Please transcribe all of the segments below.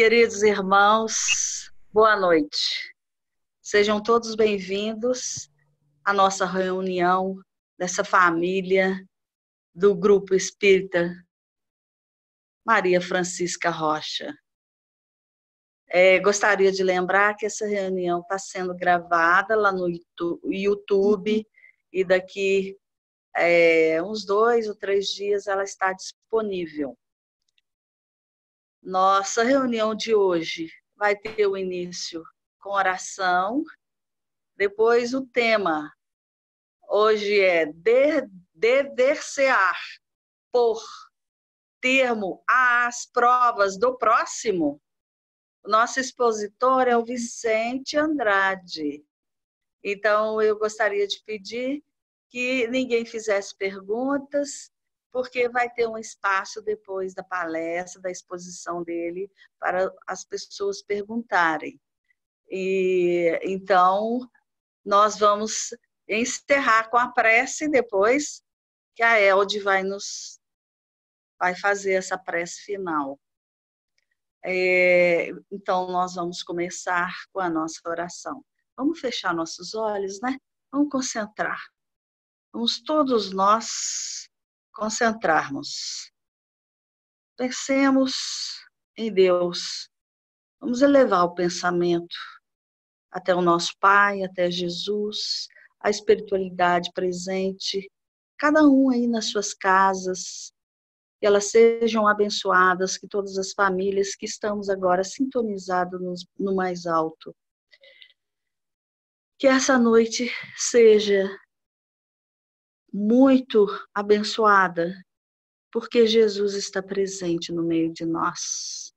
Queridos irmãos, boa noite. Sejam todos bem-vindos à nossa reunião dessa família do Grupo Espírita Maria Francisca Rocha. Gostaria de lembrar que essa reunião está sendo gravada lá no YouTube e daqui uns 2 ou 3 dias ela está disponível. Nossa reunião de hoje vai ter o início com oração, depois o tema. Hoje é dever-se-á por termo às provas do próximo. O nosso expositor é o Vicente Andrade. Então, eu gostaria de pedir que ninguém fizesse perguntas, porque vai ter um espaço depois da palestra, da exposição dele, para as pessoas perguntarem. Então, nós vamos encerrar com a prece depois, que a Elde vai fazer essa prece final. Então, nós vamos começar com a nossa oração. Vamos fechar nossos olhos, né? Vamos concentrar. Vamos todos nós concentrarmos. Pensemos em Deus. Vamos elevar o pensamento até o nosso Pai, até Jesus, a espiritualidade presente, cada um aí nas suas casas, que elas sejam abençoadas, que todas as famílias que estamos agora sintonizadas no mais alto. Que essa noite seja muito abençoada, porque Jesus está presente no meio de nós.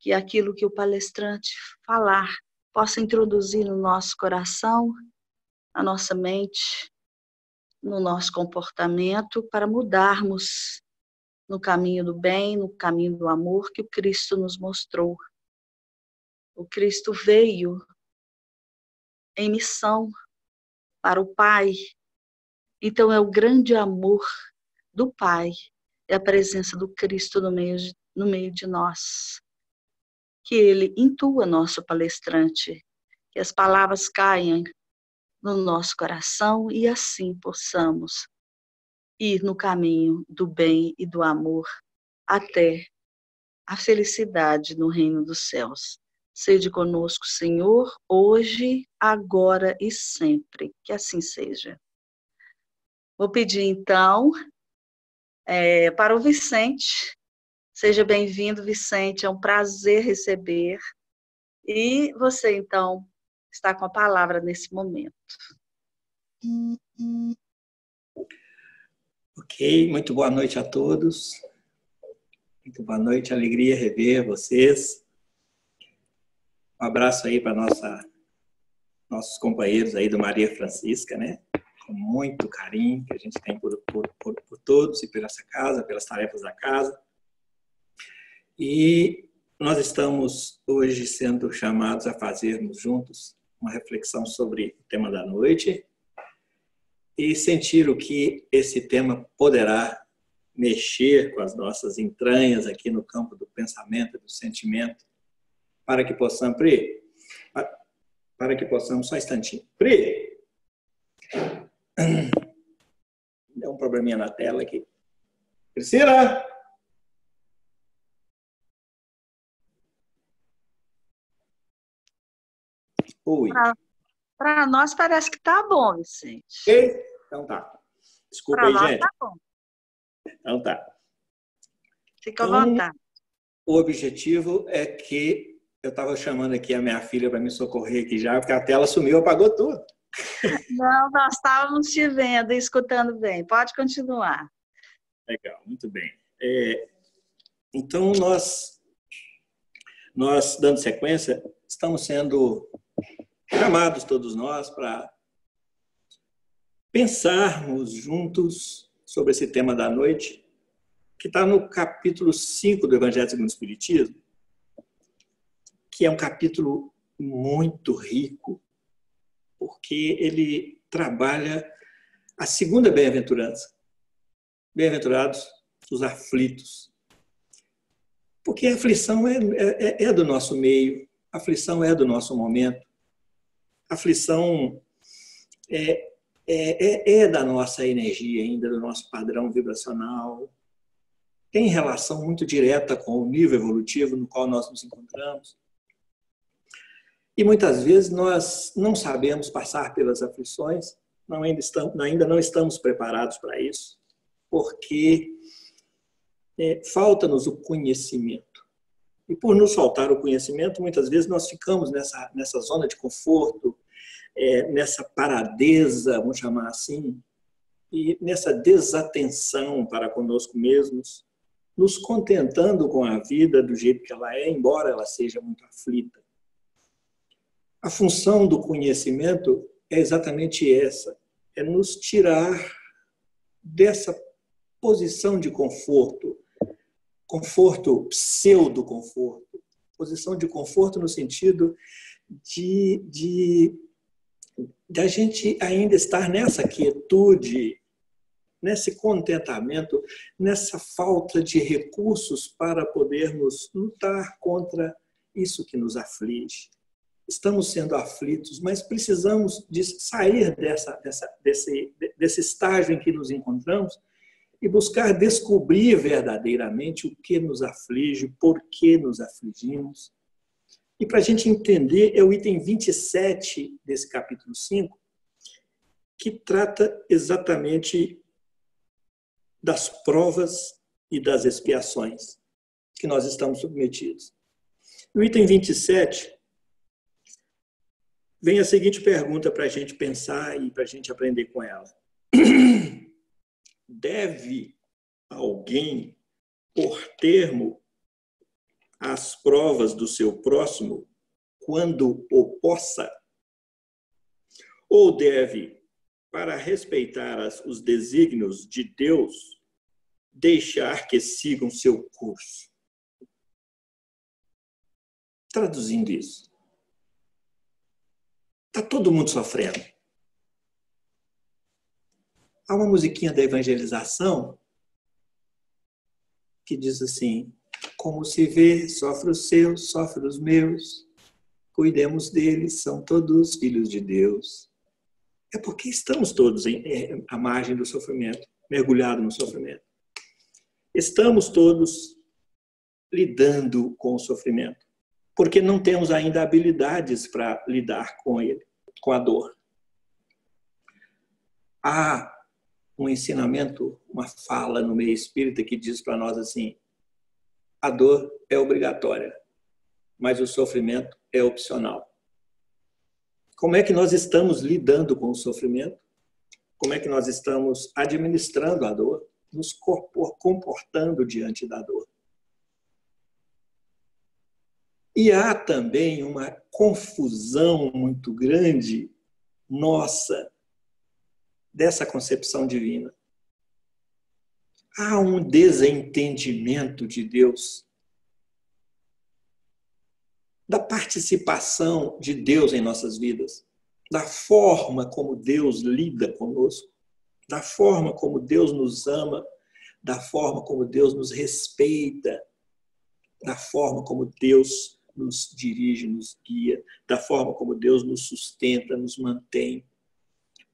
Que aquilo que o palestrante falar possa introduzir no nosso coração, na nossa mente, no nosso comportamento, para mudarmos no caminho do bem, no caminho do amor que o Cristo nos mostrou. O Cristo veio em missão para o Pai. Então é o grande amor do Pai, é a presença do Cristo no meio de nós. Que Ele intua nosso palestrante, que as palavras caiam no nosso coração e assim possamos ir no caminho do bem e do amor até a felicidade no reino dos céus. Seja conosco, Senhor, hoje, agora e sempre. Que assim seja. Vou pedir, então, para o Vicente. Seja bem-vindo, Vicente. É um prazer receber. E você, então, está com a palavra nesse momento. Ok, muito boa noite a todos. Muito boa noite, alegria rever vocês. Um abraço aí para nossos companheiros aí do Maria Francisca, né? Com muito carinho que a gente tem por todos e por essa casa, pelas tarefas da casa. E nós estamos hoje sendo chamados a fazermos juntos uma reflexão sobre o tema da noite e sentir o que esse tema poderá mexer com as nossas entranhas aqui no campo do pensamento, do sentimento, para que possamos, só um instantinho. Pri, deu um probleminha na tela aqui. Priscila! Oi. Para nós parece que tá bom, Vicente. Okay? Então tá. Desculpa aí, gente. Tá bom. Então tá. Fica à vontade. O objetivo é que eu estava chamando aqui a minha filha para me socorrer aqui já, porque a tela sumiu, apagou tudo. Não, nós estávamos te vendo e escutando bem. Pode continuar. Legal, muito bem. Então, nós, dando sequência, estamos sendo chamados todos nós para pensarmos juntos sobre esse tema da noite, que está no capítulo 5 do Evangelho segundo o Espiritismo, que é um capítulo muito rico, porque ele trabalha a segunda bem-aventurança. Bem-aventurados os aflitos. Porque a aflição é do nosso meio, a aflição é do nosso momento, a aflição é da nossa energia ainda, do nosso padrão vibracional. Tem relação muito direta com o nível evolutivo no qual nós nos encontramos. E muitas vezes nós não sabemos passar pelas aflições, ainda não estamos preparados para isso, porque falta-nos o conhecimento. E por nos faltar o conhecimento, muitas vezes nós ficamos nessa zona de conforto, nessa paradeza, vamos chamar assim, e nessa desatenção para conosco mesmos, nos contentando com a vida do jeito que ela é, embora ela seja muito aflita. A função do conhecimento é exatamente essa, é nos tirar dessa posição de conforto, pseudo-conforto, posição de conforto no sentido de a gente ainda estar nessa quietude, nesse contentamento, nessa falta de recursos para podermos lutar contra isso que nos aflige. Estamos sendo aflitos, mas precisamos de sair desse estágio em que nos encontramos e buscar descobrir verdadeiramente o que nos aflige, por que nos afligimos. E para a gente entender, é o item 27 desse capítulo 5, que trata exatamente das provas e das expiações que nós estamos submetidos. No item 27, vem a seguinte pergunta para a gente pensar e para a gente aprender com ela. Deve alguém pôr termo às provas do seu próximo quando o possa? Ou deve, para respeitar os desígnios de Deus, deixar que sigam seu curso? Traduzindo isso, está todo mundo sofrendo. Há uma musiquinha da evangelização que diz assim: como se vê, sofre os seus, sofre os meus, cuidemos deles, são todos filhos de Deus. É porque estamos todos à margem do sofrimento, mergulhados no sofrimento. Estamos todos lidando com o sofrimento, porque não temos ainda habilidades para lidar com ele, com a dor. Há um ensinamento, uma fala no meio espírita que diz para nós assim: a dor é obrigatória, mas o sofrimento é opcional. Como é que nós estamos lidando com o sofrimento? Como é que nós estamos administrando a dor, nos comportando diante da dor? E há também uma confusão muito grande nossa dessa concepção divina. Há um desentendimento de Deus, da participação de Deus em nossas vidas, da forma como Deus lida conosco, da forma como Deus nos ama, da forma como Deus nos respeita, da forma como Deus nos dirige, nos guia, da forma como Deus nos sustenta, nos mantém.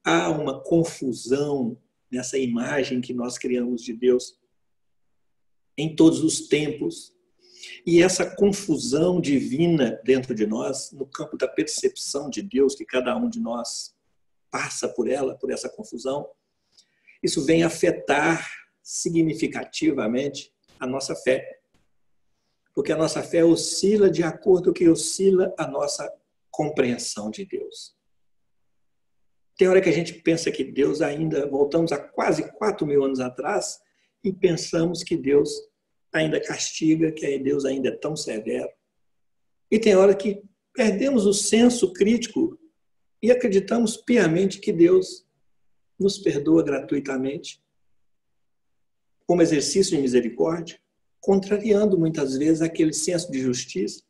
Há uma confusão nessa imagem que nós criamos de Deus em todos os tempos. E essa confusão divina dentro de nós, no campo da percepção de Deus, que cada um de nós passa por ela, por essa confusão, isso vem afetar significativamente a nossa fé. Porque a nossa fé oscila de acordo com o que oscila a nossa compreensão de Deus. Tem hora que a gente pensa que Deus ainda, voltamos a quase 4.000 anos atrás, e pensamos que Deus ainda castiga, que Deus ainda é tão severo. E tem hora que perdemos o senso crítico e acreditamos piamente que Deus nos perdoa gratuitamente, como exercício de misericórdia, contrariando muitas vezes aquele senso de justiça.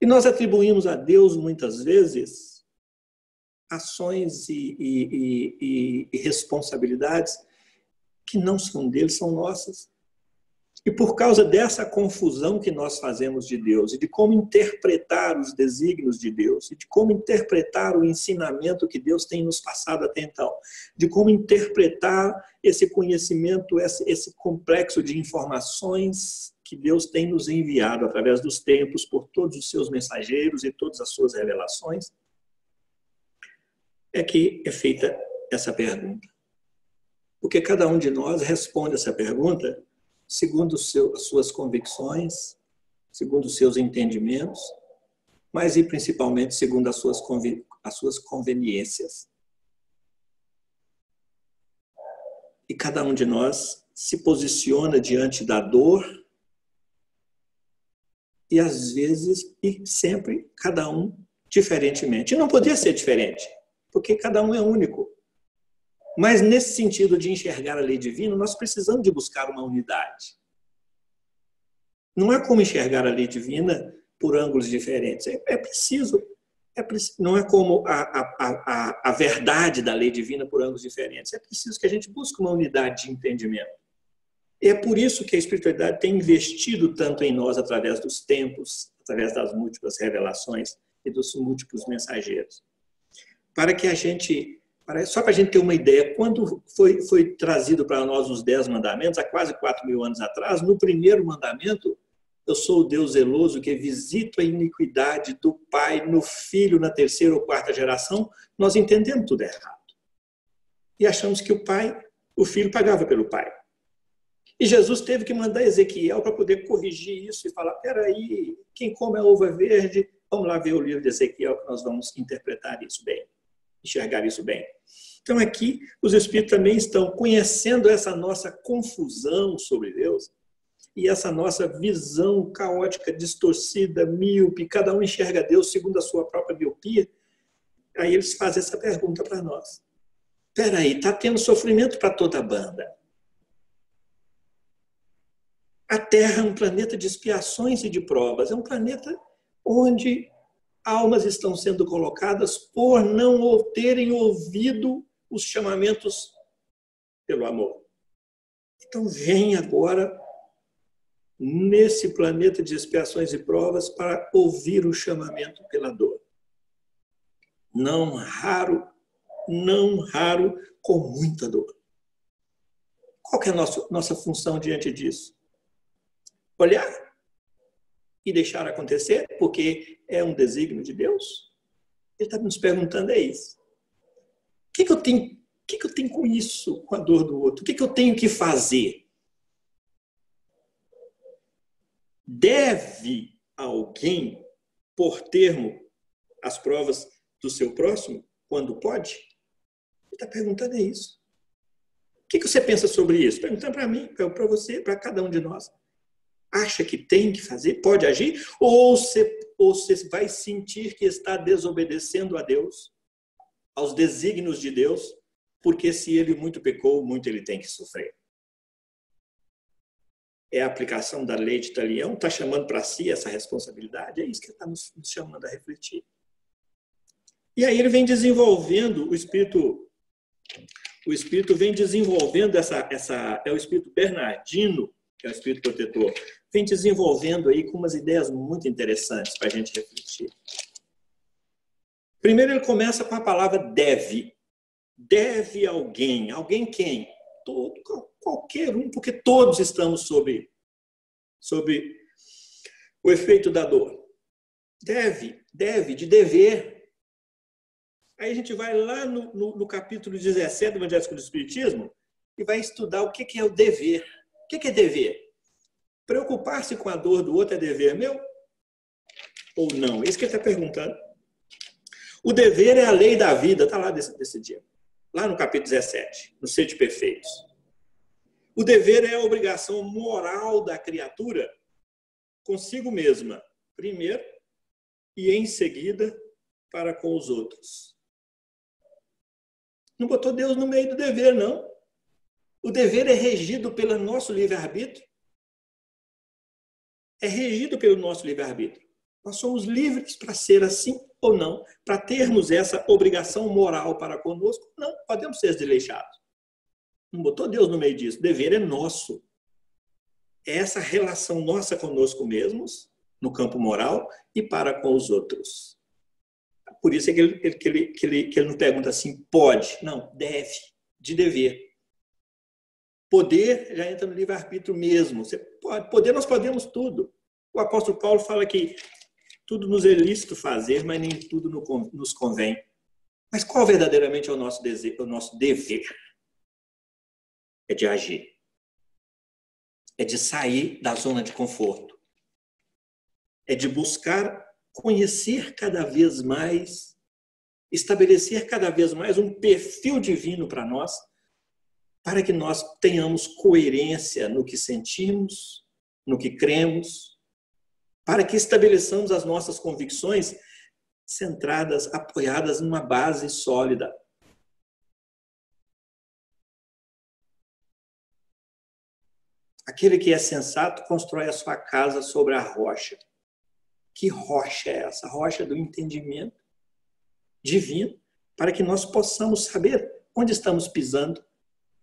E nós atribuímos a Deus muitas vezes ações e responsabilidades que não são dele, são nossas. E por causa dessa confusão que nós fazemos de Deus, e de como interpretar os desígnios de Deus, e de como interpretar o ensinamento que Deus tem nos passado até então, de como interpretar esse conhecimento, esse complexo de informações que Deus tem nos enviado através dos tempos, por todos os seus mensageiros e todas as suas revelações, é que é feita essa pergunta. Porque cada um de nós responde essa pergunta segundo as suas convicções, segundo os seus entendimentos, mas e principalmente segundo as suas conveniências. E cada um de nós se posiciona diante da dor e às vezes, e sempre, cada um diferentemente. E não podia ser diferente, porque cada um é único. Mas nesse sentido de enxergar a lei divina, nós precisamos de buscar uma unidade. Não é como enxergar a lei divina por ângulos diferentes. É preciso. Não é como a verdade da lei divina por ângulos diferentes. É preciso que a gente busque uma unidade de entendimento. E é por isso que a espiritualidade tem investido tanto em nós através dos tempos, através das múltiplas revelações e dos múltiplos mensageiros. Só para a gente ter uma ideia, quando foi trazido para nós os 10 mandamentos, há quase 4.000 anos atrás, no primeiro mandamento, eu sou o Deus zeloso que visito a iniquidade do pai no filho na 3ª ou 4ª geração, nós entendemos tudo errado. E achamos que o filho pagava pelo pai. E Jesus teve que mandar Ezequiel para poder corrigir isso e falar, peraí, quem come a uva verde, vamos lá ver o livro de Ezequiel que nós vamos interpretar isso bem. Enxergar isso bem. Então aqui os Espíritos também estão conhecendo essa nossa confusão sobre Deus e essa nossa visão caótica, distorcida, míope, cada um enxerga Deus segundo a sua própria miopia. Aí eles fazem essa pergunta para nós. Espera aí, está tendo sofrimento para toda a banda. A Terra é um planeta de expiações e de provas, é um planeta onde almas estão sendo colocadas por não terem ouvido os chamamentos pelo amor. Então vem agora nesse planeta de expiações e provas para ouvir o chamamento pela dor. Não raro, com muita dor. Qual que é a nossa função diante disso? Olhar e deixar acontecer, porque é um desígnio de Deus? Ele está nos perguntando isso. O que eu tenho com isso, com a dor do outro? O que eu tenho que fazer? Deve alguém pôr termo às provas do seu próximo, quando pode? Ele está perguntando isso. O que você pensa sobre isso? Perguntando para mim, para você, para cada um de nós. Acha que tem que fazer, pode agir, ou você vai sentir que está desobedecendo a Deus, aos desígnios de Deus, porque se ele muito pecou, muito ele tem que sofrer. É a aplicação da lei de Talião, está chamando para si essa responsabilidade, é isso que ele está nos chamando a refletir. E aí ele vem desenvolvendo, o Espírito vem desenvolvendo é o Espírito Bernardino, que é o Espírito Protetor, vem desenvolvendo aí com umas ideias muito interessantes para a gente refletir. Primeiro ele começa com a palavra deve. Deve alguém. Alguém quem? Qualquer um, porque todos estamos sob o efeito da dor. Deve, de dever. Aí a gente vai lá no capítulo 17 do Evangelho segundo o Espiritismo e vai estudar o que é o dever. O que é dever? Preocupar-se com a dor do outro é dever meu? Ou não? É isso que ele está perguntando. O dever é a lei da vida. Está lá desse dia. Lá no capítulo 17, no Sede Perfeitos. O dever é a obrigação moral da criatura consigo mesma, primeiro, e em seguida para com os outros. Não botou Deus no meio do dever, não. O dever é regido pelo nosso livre-arbítrio. É regido pelo nosso livre-arbítrio. Nós somos livres para ser assim ou não, para termos essa obrigação moral para conosco. Não, podemos ser desleixados. Não botou Deus no meio disso. O dever é nosso. é essa relação nossa conosco mesmos, no campo moral, e para com os outros. Por isso é que ele não pergunta assim, pode. Não, deve, de dever. Poder já entra no livre-arbítrio mesmo. Você pode, poder nós podemos tudo. O apóstolo Paulo fala que tudo nos é lícito fazer, mas nem tudo nos convém. Mas qual verdadeiramente é o nosso desejo, o nosso dever? É de agir. É de sair da zona de conforto. É de buscar conhecer cada vez mais, estabelecer cada vez mais um perfil divino para nós, para que nós tenhamos coerência no que sentimos, no que cremos, para que estabeleçamos as nossas convicções centradas, apoiadas numa base sólida. Aquele que é sensato constrói a sua casa sobre a rocha. Que rocha é essa? A rocha do entendimento divino, para que nós possamos saber onde estamos pisando,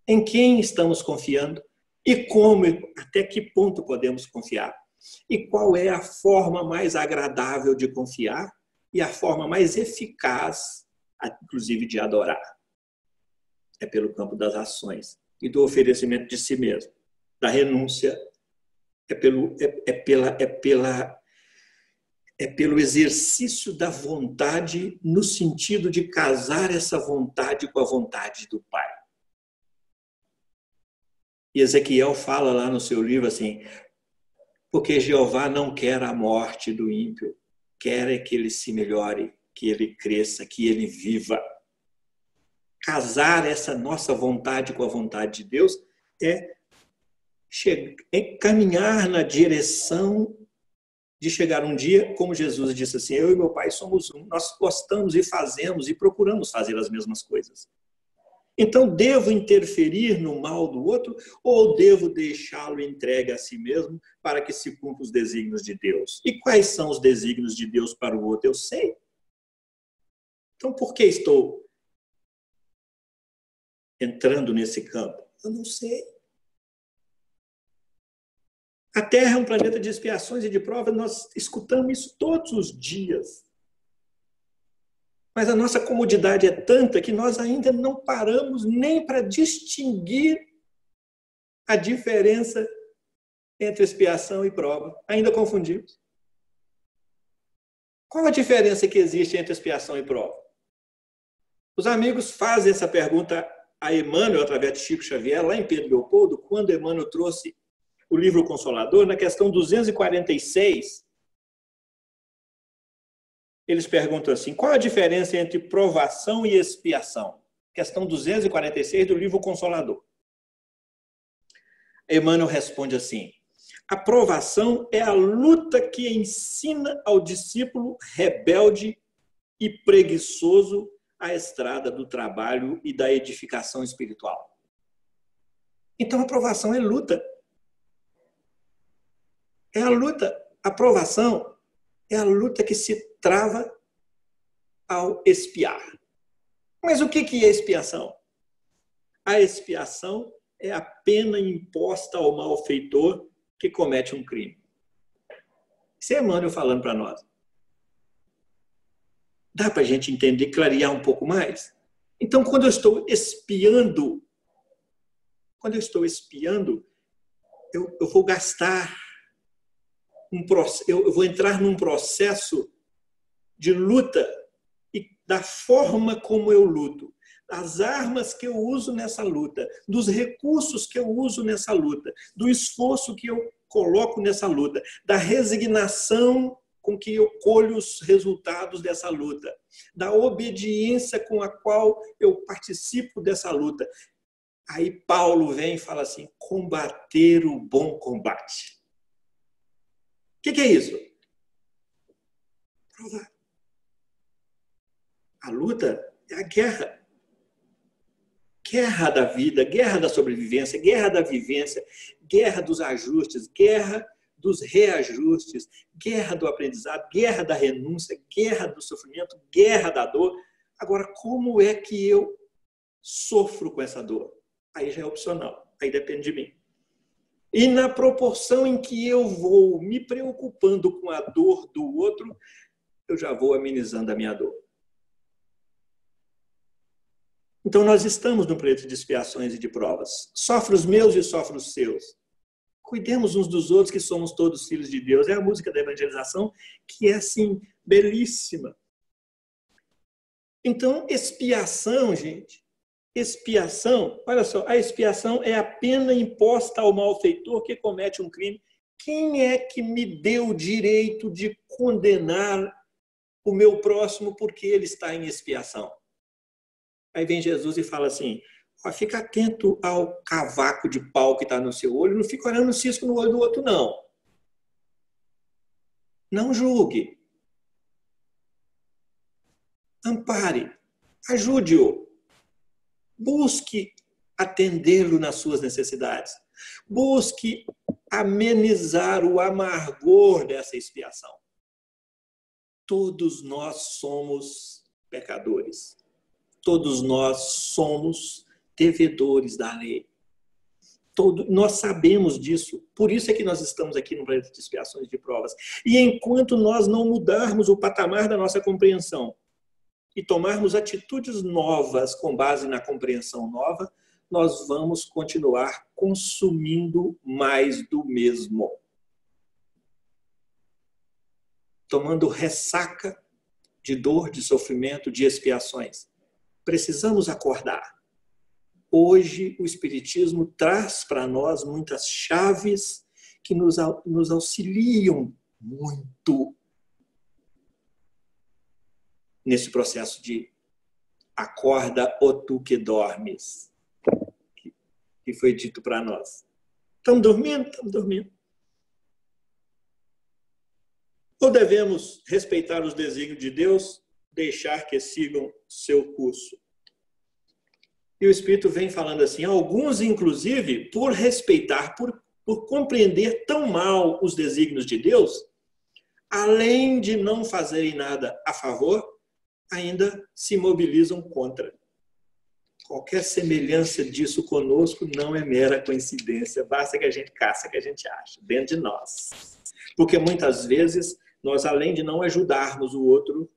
em quem estamos confiando e como, até que ponto podemos confiar. E qual é a forma mais agradável de confiar e a forma mais eficaz, inclusive, de adorar. É pelo campo das ações e do oferecimento de si mesmo, da renúncia, é pelo exercício da vontade, no sentido de casar essa vontade com a vontade do Pai. E Ezequiel fala lá no seu livro assim, porque Jeová não quer a morte do ímpio, quer é que ele se melhore, que ele cresça, que ele viva. Casar essa nossa vontade com a vontade de Deus é caminhar na direção de chegar um dia, como Jesus disse assim, eu e meu Pai somos um, nós gostamos e fazemos e procuramos fazer as mesmas coisas. Então, devo interferir no mal do outro ou devo deixá-lo entregue a si mesmo para que se cumpra os desígnios de Deus? E quais são os desígnios de Deus para o outro? Eu sei. Então, por que estou entrando nesse campo? Eu não sei. A Terra é um planeta de expiações e de provas, nós escutamos isso todos os dias. Mas a nossa comodidade é tanta que nós ainda não paramos nem para distinguir a diferença entre expiação e prova. Ainda confundimos. Qual a diferença que existe entre expiação e prova? Os amigos fazem essa pergunta a Emmanuel, através de Chico Xavier, lá em Pedro Leopoldo, quando Emmanuel trouxe o livro Consolador, na questão 246, eles perguntam assim, qual a diferença entre provação e expiação? Questão 246 do livro Consolador. Emmanuel responde assim, a provação é a luta que ensina ao discípulo rebelde e preguiçoso a estrada do trabalho e da edificação espiritual. Então a provação é luta. É a luta. A provação é a luta que se trava ao expiar. Mas o que é expiação? A expiação é a pena imposta ao malfeitor que comete um crime. Isso é Emmanuel falando para nós. Dá para a gente entender, clarear um pouco mais? Então, quando eu estou espiando, eu vou gastar, eu vou entrar num processo de luta e da forma como eu luto, das armas que eu uso nessa luta, dos recursos que eu uso nessa luta, do esforço que eu coloco nessa luta, da resignação com que eu colho os resultados dessa luta, da obediência com a qual eu participo dessa luta. Aí Paulo vem e fala assim, combater o bom combate. O que é isso? Provar. A luta é a guerra. Guerra da vida, guerra da sobrevivência, guerra da vivência, guerra dos ajustes, guerra dos reajustes, guerra do aprendizado, guerra da renúncia, guerra do sofrimento, guerra da dor. Agora, como é que eu sofro com essa dor? Aí já é opcional, aí depende de mim. E na proporção em que eu vou me preocupando com a dor do outro, eu já vou amenizando a minha dor. Então nós estamos no período de expiações e de provas. Sofre os meus e sofre os seus. Cuidemos uns dos outros, que somos todos filhos de Deus. É a música da evangelização que é, assim, belíssima. Então, expiação, gente, expiação, olha só, a expiação é a pena imposta ao malfeitor que comete um crime. Quem é que me deu o direito de condenar o meu próximo porque ele está em expiação? Aí vem Jesus e fala assim, fica atento ao cavaco de pau que está no seu olho, não fica olhando o cisco no olho do outro, não. Não julgue. Ampare. Ajude-o. Busque atendê-lo nas suas necessidades. Busque amenizar o amargor dessa expiação. Todos nós somos pecadores. Todos nós somos devedores da lei. Nós sabemos disso. Por isso é que nós estamos aqui no planeta de expiações e de provas. E enquanto nós não mudarmos o patamar da nossa compreensão e tomarmos atitudes novas com base na compreensão nova, nós vamos continuar consumindo mais do mesmo. Tomando ressaca de dor, de sofrimento, de expiações. Precisamos acordar. Hoje, o Espiritismo traz para nós muitas chaves que nos auxiliam muito nesse processo de acorda, ó tu que dormes, que foi dito para nós. Estamos dormindo? Estamos dormindo. Ou devemos respeitar os desígnios de Deus, deixar que sigam seu curso? E o Espírito vem falando assim, alguns, inclusive, por respeitar, por compreender tão mal os desígnios de Deus, além de não fazerem nada a favor, ainda se mobilizam contra. Qualquer semelhança disso conosco não é mera coincidência, basta que a gente caça, que a gente acha, dentro de nós. Porque muitas vezes, nós, além de não ajudarmos o outro,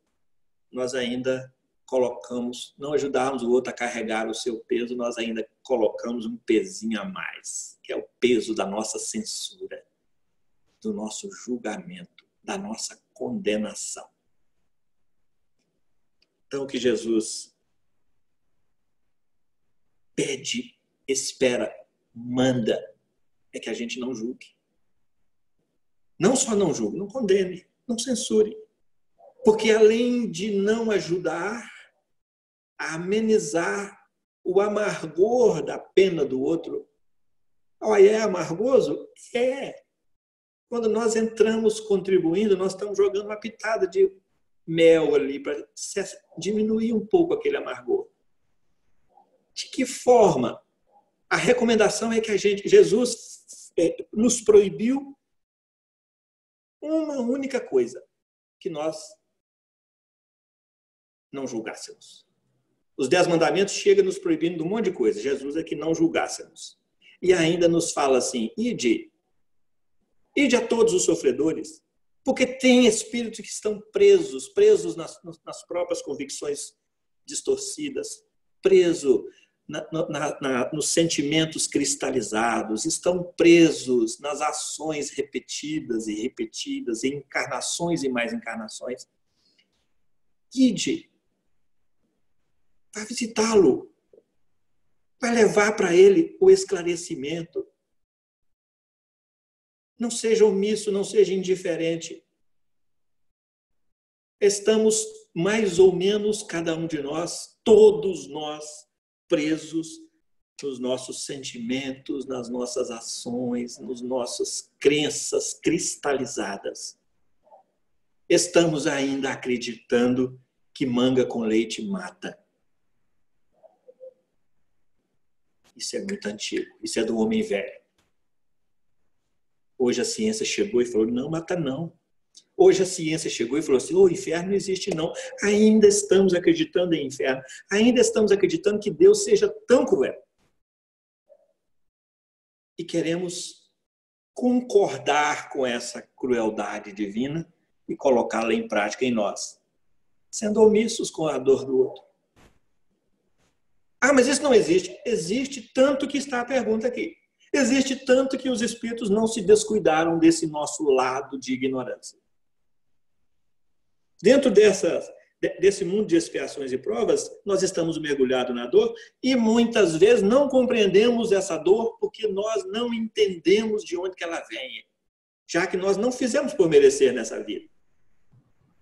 nós ainda colocamos, não ajudarmos o outro a carregar o seu peso, nós ainda colocamos um pezinho a mais, que é o peso da nossa censura, do nosso julgamento, da nossa condenação. Então, o que Jesus pede, espera, manda, é que a gente não julgue. Não só não julgue, não condene, não censure. Porque além de não ajudar a amenizar o amargor da pena do outro, é amargoso? É. Quando nós entramos contribuindo, nós estamos jogando uma pitada de mel ali para diminuir um pouco aquele amargor. De que forma? A recomendação é que Jesus nos proibiu uma única coisa, que nós não julgássemos. Os 10 mandamentos chegam nos proibindo de um monte de coisa. Jesus é que não julgássemos. E ainda nos fala assim, ide a todos os sofredores, porque tem espíritos que estão presos nas próprias convicções distorcidas, presos nos sentimentos cristalizados, estão presos nas ações repetidas e repetidas, em encarnações e mais encarnações. Ide, vai visitá-lo, vai levar para ele o esclarecimento. Não seja omisso, não seja indiferente. Estamos mais ou menos, cada um de nós, todos nós, presos nos nossos sentimentos, nas nossas ações, nas nossas crenças cristalizadas. Estamos ainda acreditando que manga com leite mata. Isso é muito antigo, isso é do homem velho. Hoje a ciência chegou e falou, não mata não. Hoje a ciência chegou e falou assim, o inferno não existe não. Ainda estamos acreditando em inferno. Ainda estamos acreditando que Deus seja tão cruel. E queremos concordar com essa crueldade divina e colocá-la em prática em nós, sendo omissos com a dor do outro. Ah, mas isso não existe. Existe, tanto que está a pergunta aqui. Existe tanto que os espíritos não se descuidaram desse nosso lado de ignorância. Dentro desse mundo de expiações e provas, nós estamos mergulhados na dor e muitas vezes não compreendemos essa dor porque nós não entendemos de onde que ela vem, já que nós não fizemos por merecer nessa vida.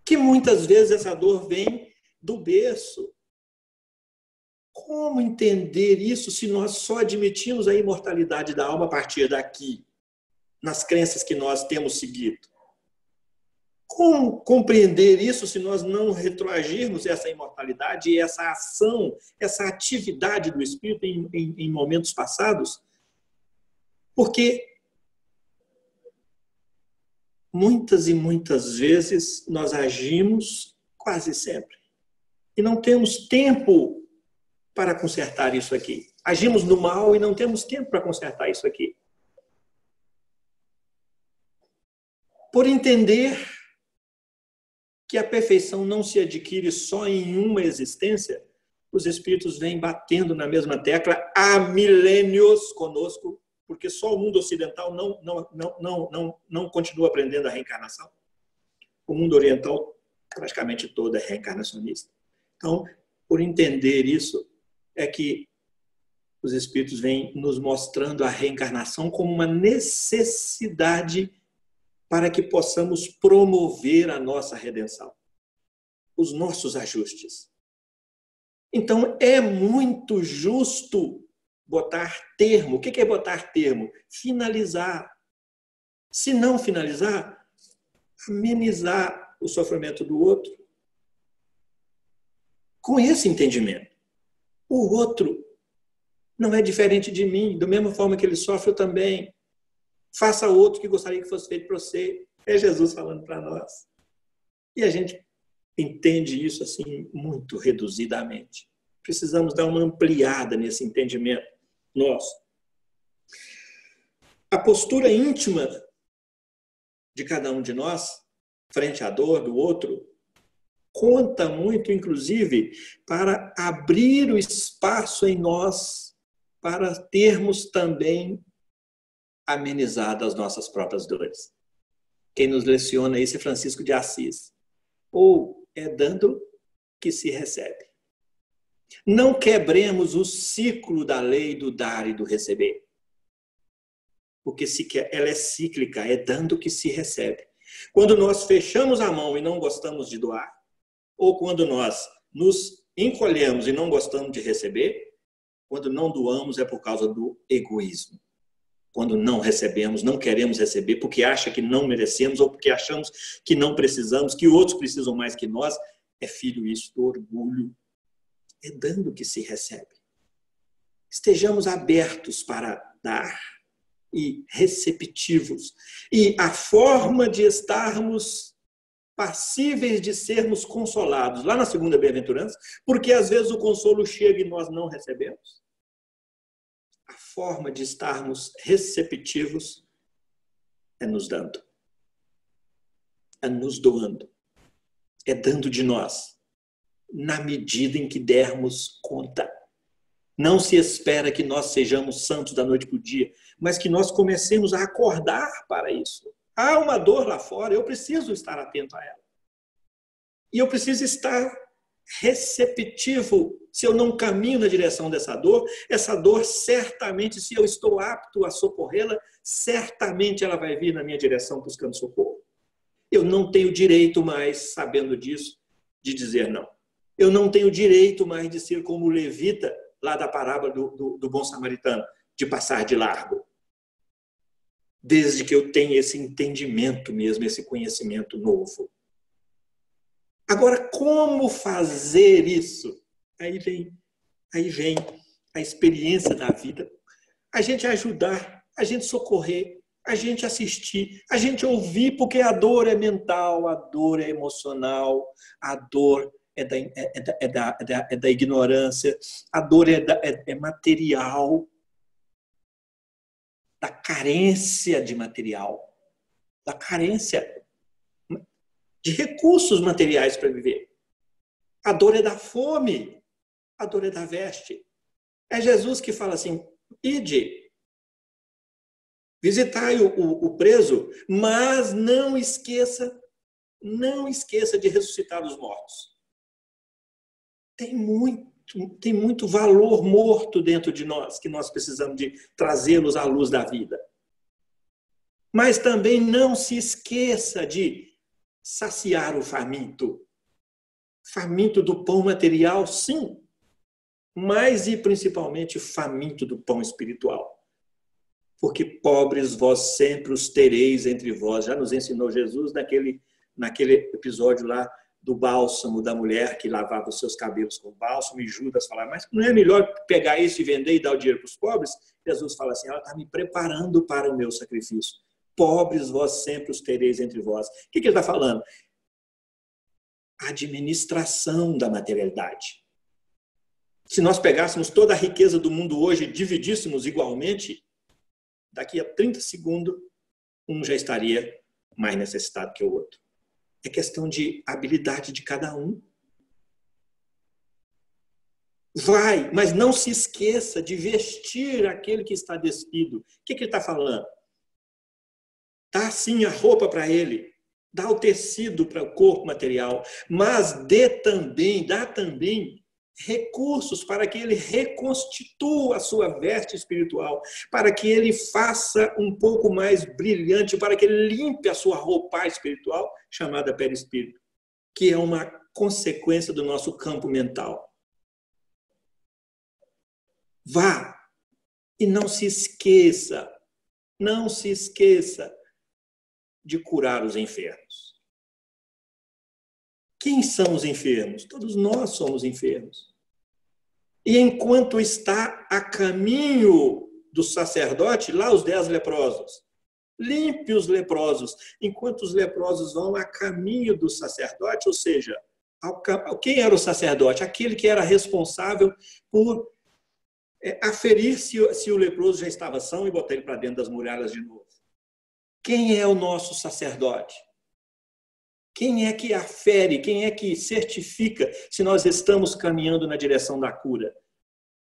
Que muitas vezes essa dor vem do berço. Como entender isso se nós só admitimos a imortalidade da alma a partir daqui, nas crenças que nós temos seguido? Como compreender isso se nós não retroagirmos essa imortalidade e essa ação, essa atividade do Espírito em momentos passados? Porque muitas e muitas vezes nós agimos, quase sempre, e não temos tempo para consertar isso aqui. Agimos no mal e não temos tempo para consertar isso aqui. Por entender que a perfeição não se adquire só em uma existência, os espíritos vêm batendo na mesma tecla há milênios conosco, porque só o mundo ocidental não continua aprendendo a reencarnação. O mundo oriental praticamente todo é reencarnacionista. Então, por entender isso, é que os espíritos vêm nos mostrando a reencarnação como uma necessidade para que possamos promover a nossa redenção, os nossos ajustes. Então, é muito justo botar termo. O que é botar termo? Finalizar. Se não finalizar, amenizar o sofrimento do outro. Com esse entendimento. O outro não é diferente de mim, da mesma forma que ele sofre, eu também. Faça o outro que gostaria que fosse feito para você. É Jesus falando para nós. E a gente entende isso assim muito reduzidamente. Precisamos dar uma ampliada nesse entendimento nosso. A postura íntima de cada um de nós, frente à dor do outro, conta muito, inclusive, para abrir o espaço em nós para termos também amenizado as nossas próprias dores. Quem nos leciona isso é Francisco de Assis. Ou é dando que se recebe. Não quebremos o ciclo da lei do dar e do receber. Porque ela é cíclica, é dando que se recebe. Quando nós fechamos a mão e não gostamos de doar, ou quando nós nos encolhemos e não gostamos de receber, quando não doamos é por causa do egoísmo. Quando não recebemos, não queremos receber porque acha que não merecemos ou porque achamos que não precisamos, que outros precisam mais que nós, é filho isso do orgulho. É dando que se recebe. Estejamos abertos para dar e receptivos. E a forma de estarmos passíveis de sermos consolados, lá na segunda bem-aventurança, porque às vezes o consolo chega e nós não recebemos. A forma de estarmos receptivos é nos dando, é nos doando, é dando de nós, na medida em que dermos conta. Não se espera que nós sejamos santos da noite para o dia, mas que nós comecemos a acordar para isso. Há uma dor lá fora, eu preciso estar atento a ela. E eu preciso estar receptivo. Se eu não caminho na direção dessa dor, essa dor certamente, se eu estou apto a socorrê-la, certamente ela vai vir na minha direção buscando socorro. Eu não tenho direito mais, sabendo disso, de dizer não. Eu não tenho direito mais de ser como o levita, lá da parábola do bom samaritano, de passar de largo. Desde que eu tenha esse entendimento mesmo, esse conhecimento novo. Agora, como fazer isso? Aí vem a experiência da vida. A gente ajudar, a gente socorrer, a gente assistir, a gente ouvir, porque a dor é mental, a dor é emocional, a dor é da ignorância, a dor é material. da carência de material, da carência de recursos materiais para viver. A dor é da fome, a dor é da veste. É Jesus que fala assim: ide, visitai o preso, mas não esqueça de ressuscitar os mortos. Tem muito valor morto dentro de nós, que nós precisamos de trazê-los à luz da vida. Mas também não se esqueça de saciar o faminto. Faminto do pão material, sim, mas e principalmente faminto do pão espiritual. Porque pobres vós sempre os tereis entre vós. Já nos ensinou Jesus naquele episódio lá do bálsamo da mulher que lavava os seus cabelos com bálsamo, e Judas fala: mas não é melhor pegar isso e vender e dar o dinheiro para os pobres? Jesus fala assim: ela está me preparando para o meu sacrifício. Pobres vós sempre os tereis entre vós. O que ele está falando? Administração da materialidade. Se nós pegássemos toda a riqueza do mundo hoje e dividíssemos igualmente, daqui a 30 segundos, um já estaria mais necessitado que o outro. É questão de habilidade de cada um. Vai, mas não se esqueça de vestir aquele que está despido. O que ele está falando? Dá sim a roupa para ele, dá o tecido para o corpo material, mas dá também recursos para que ele reconstitua a sua veste espiritual, para que ele faça um pouco mais brilhante, para que ele limpe a sua roupagem espiritual, chamada perispírito, que é uma consequência do nosso campo mental. Vá e não se esqueça de curar os enfermos. Quem são os enfermos? Todos nós somos enfermos. E enquanto está a caminho do sacerdote, lá os 10 leprosos, limpe os leprosos, enquanto os leprosos vão a caminho do sacerdote, ou seja, quem era o sacerdote? Aquele que era responsável por aferir se o leproso já estava são e botar ele para dentro das muralhas de novo. Quem é o nosso sacerdote? Quem é que afere, quem é que certifica se nós estamos caminhando na direção da cura?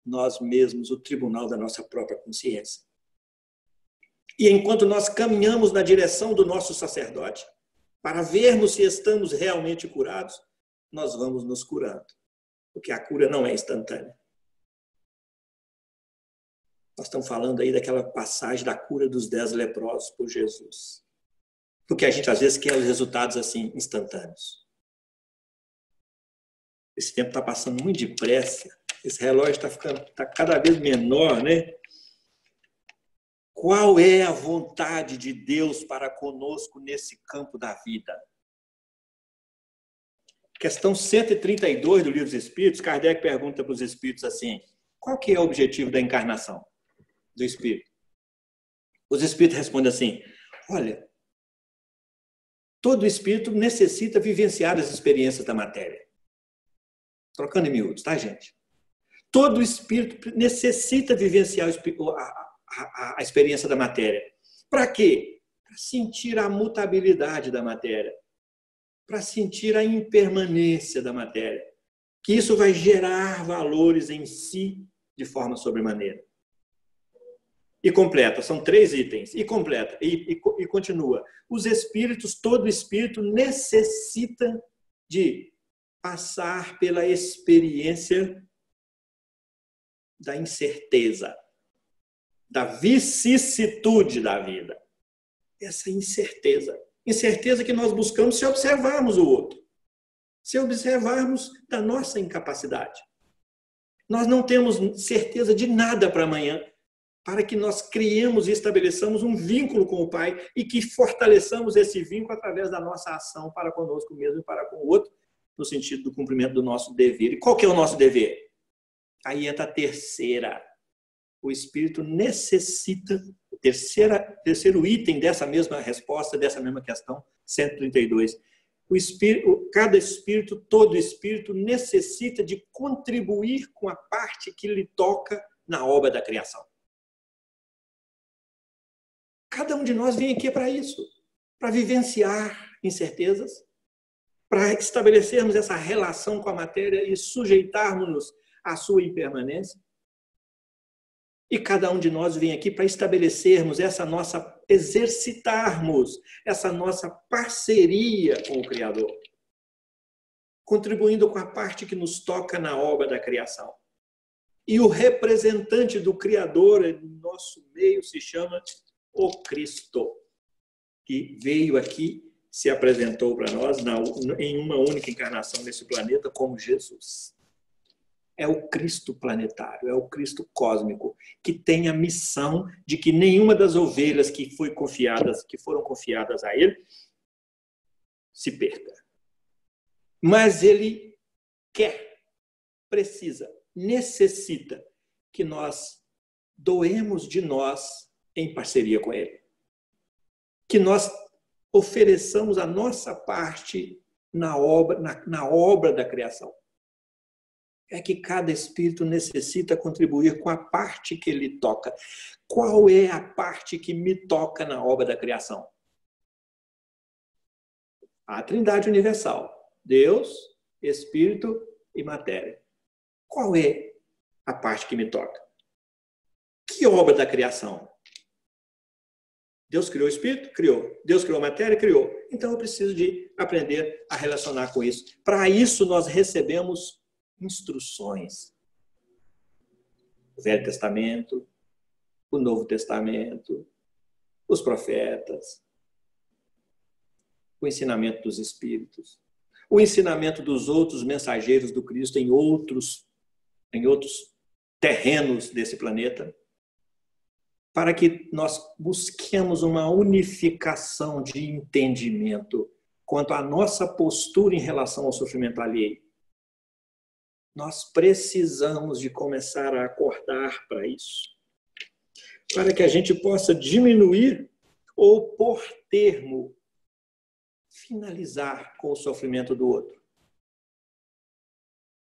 Nós mesmos, o tribunal da nossa própria consciência. E enquanto nós caminhamos na direção do nosso sacerdote, para vermos se estamos realmente curados, nós vamos nos curando. Porque a cura não é instantânea. Nós estamos falando aí daquela passagem da cura dos 10 leprosos por Jesus. Porque a gente às vezes quer os resultados assim, instantâneos. Esse tempo está passando muito depressa. Esse relógio está cada vez menor, né? Qual é a vontade de Deus para conosco nesse campo da vida? Questão 132 do Livro dos Espíritos, Kardec pergunta para os Espíritos assim: qual que é o objetivo da encarnação do Espírito? Os Espíritos respondem assim: olha, todo Espírito necessita vivenciar as experiências da matéria. Trocando em miúdos, tá, gente? Todo Espírito necessita vivenciar a experiência da matéria. Para quê? Para sentir a mutabilidade da matéria. Para sentir a impermanência da matéria. Que isso vai gerar valores em si de forma sobremaneira. E completa, são 3 itens. E completa, e continua. Os espíritos, todo espírito necessita de passar pela experiência da incerteza, da vicissitude da vida. Essa incerteza. Incerteza que nós buscamos se observarmos o outro. Se observarmos da nossa incapacidade. Nós não temos certeza de nada para amanhã, para que nós criemos e estabeleçamos um vínculo com o Pai e que fortaleçamos esse vínculo através da nossa ação para conosco mesmo e para com o outro, no sentido do cumprimento do nosso dever. E qual que é o nosso dever? Aí entra a terceira. O Espírito necessita, terceiro item dessa mesma resposta, dessa mesma questão, 132. Cada espírito, todo espírito, necessita de contribuir com a parte que lhe toca na obra da criação. Cada um de nós vem aqui para isso, para vivenciar incertezas, para estabelecermos essa relação com a matéria e sujeitarmos-nos à sua impermanência. E cada um de nós vem aqui para estabelecermos exercitarmos essa nossa parceria com o Criador, contribuindo com a parte que nos toca na obra da criação. E o representante do Criador em nosso meio se chama o Cristo, que veio aqui, se apresentou para nós em uma única encarnação nesse planeta como Jesus. É o Cristo planetário, é o Cristo cósmico, que tem a missão de que nenhuma das ovelhas que foram confiadas a ele se perca. Mas ele quer, precisa, necessita que nós doemos de nós em parceria com ele. Que nós ofereçamos a nossa parte na obra da criação. É que cada espírito necessita contribuir com a parte que lhe toca. Qual é a parte que me toca na obra da criação? A Trindade Universal. Deus, Espírito e Matéria. Qual é a parte que me toca? Que obra da criação? Deus criou o Espírito? Criou. Deus criou a matéria? Criou. Então eu preciso de aprender a relacionar com isso. Para isso nós recebemos instruções. O Velho Testamento, o Novo Testamento, os profetas, o ensinamento dos Espíritos, o ensinamento dos outros mensageiros do Cristo em outros terrenos desse planeta, para que nós busquemos uma unificação de entendimento quanto à nossa postura em relação ao sofrimento alheio. Nós precisamos de começar a acordar para isso, para que a gente possa diminuir ou, por termo, finalizar com o sofrimento do outro.